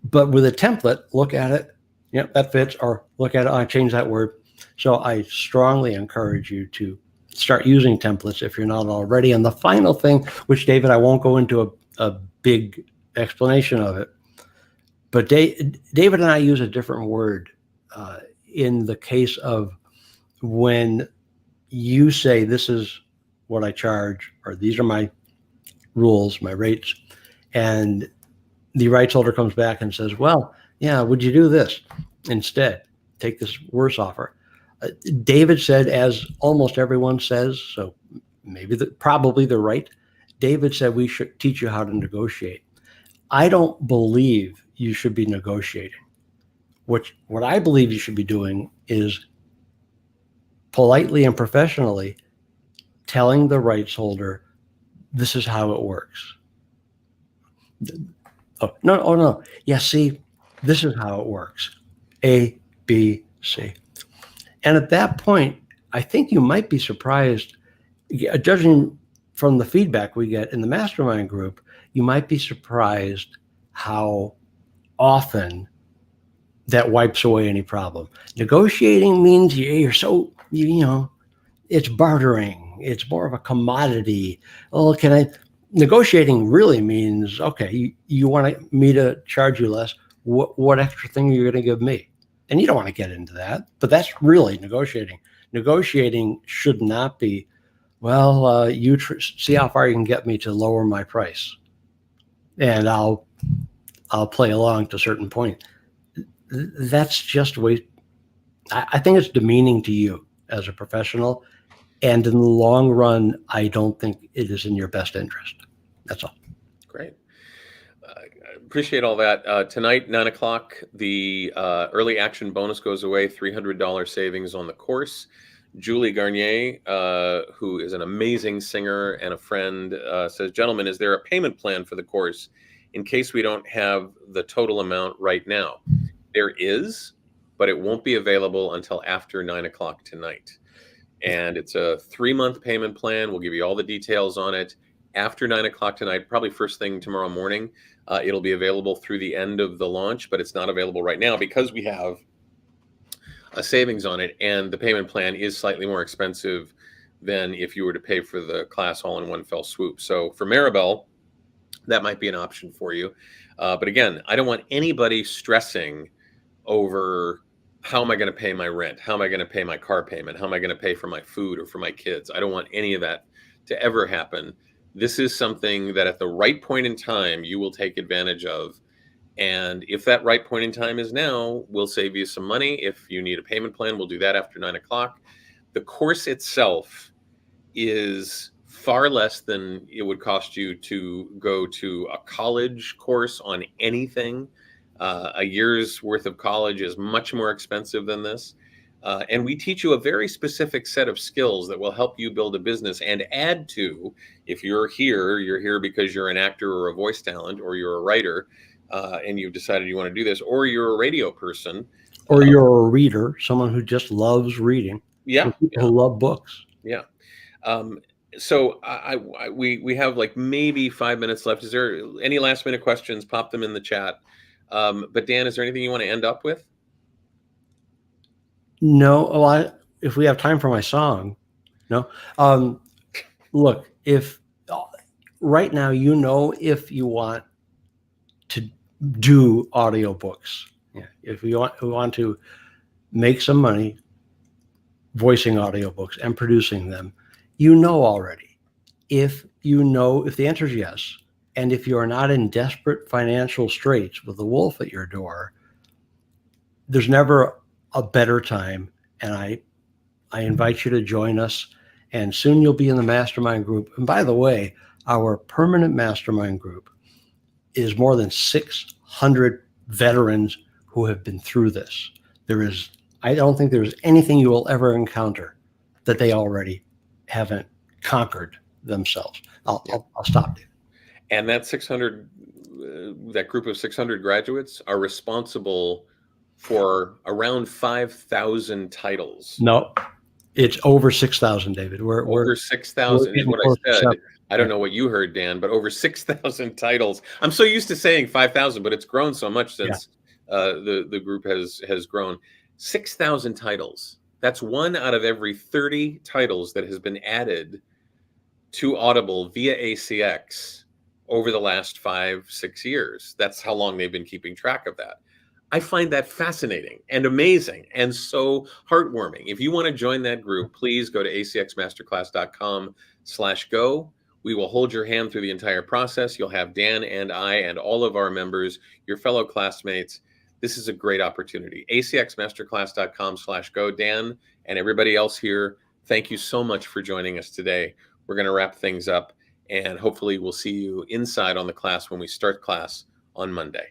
But with a template, look at it, that fits, or look at it, I change that word. So I strongly encourage you to start using templates if you're not already. And the final thing, which David, I won't go into a big explanation of it, but David and I use a different word in the case of when you say, this is what I charge, or these are my rules, my rates, and the rights holder comes back and says, well, yeah, would you do this instead? Take this worse offer. David said, as almost everyone says, so probably they're right. David said we should teach you how to negotiate. I don't believe you should be negotiating. What I believe you should be doing is politely and professionally telling the rights holder, this is how it works. Oh, no. Yeah, see, this is how it works. A, B, C. And at that point, I think you might be surprised, judging from the feedback we get in the mastermind group, you might be surprised how often that wipes away any problem. Negotiating means you're so, it's bartering. It's more of a commodity. Oh, negotiating really means, okay, you want me to charge you less. What extra thing are you going to give me? And you don't want to get into that, but that's really negotiating. Negotiating should not be, well, you see how far you can get me to lower my price, and I'll play along to a certain point. That's just I think it's demeaning to you as a professional. And in the long run, I don't think it is in your best interest. That's all. Great. I appreciate all that. Tonight, 9 o'clock, the early action bonus goes away, $300 savings on the course. Julie Garnier, who is an amazing singer and a friend, says, "Gentlemen, is there a payment plan for the course in case we don't have the total amount right now?" There is, but it won't be available until after 9 o'clock tonight. And it's a 3-month payment plan. We'll give you all the details on it after 9 o'clock tonight, probably first thing tomorrow morning. It'll be available through the end of the launch, but it's not available right now because we have a savings on it, and the payment plan is slightly more expensive than if you were to pay for the class all in one fell swoop. So for Maribel, that might be an option for you. But again, I don't want anybody stressing over how am I going to pay my rent? How am I going to pay my car payment? How am I going to pay for my food or for my kids? I don't want any of that to ever happen. This is something that at the right point in time, you will take advantage of. And if that right point in time is now, we'll save you some money. If you need a payment plan, we'll do that after 9 o'clock. The course itself is far less than it would cost you to go to a college course on anything. A year's worth of college is much more expensive than this. And we teach you a very specific set of skills that will help you build a business and add to, if you're here because you're an actor or a voice talent, or you're a writer, and you've decided you want to do this, or you're a radio person. Or you're a reader, someone who just loves reading. Yeah. People who love books. Yeah. So we have like maybe 5 minutes left. Is there any last minute questions? Pop them in the chat. But Dan, is there anything you want to end up with? No. Well, if we have time for my song, no. Look, if right now, if you want to do audiobooks, if we want to make some money voicing audiobooks and producing them, already. If the answer is yes, and if you are not in desperate financial straits with the wolf at your door, there's never a better time. And I invite you to join us. And soon you'll be in the mastermind group. And by the way, our permanent mastermind group is more than 600 veterans who have been through this. I don't think there's anything you will ever encounter that they already haven't conquered themselves. I'll stop there. And that that group of 600 graduates are responsible for around 5,000 titles. No, it's over 6,000, David. Over 6,000 is what I said. I don't know what you heard, Dan, but over 6,000 titles. I'm so used to saying 5,000, but it's grown so much since the group has grown. 6,000 titles. That's 1 out of every 30 titles that has been added to Audible via ACX over the last 5-6 years. That's how long they've been keeping track of that. I find that fascinating and amazing and so heartwarming. If you want to join that group, please go to acxmasterclass.com/go. We will hold your hand through the entire process. You'll have Dan and I and all of our members, your fellow classmates. This is a great opportunity. acxmasterclass.com/go. Dan and everybody else here, thank you so much for joining us today. We're going to wrap things up, and hopefully we'll see you inside on the class when we start class on Monday.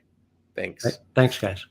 Thanks. Thanks, guys.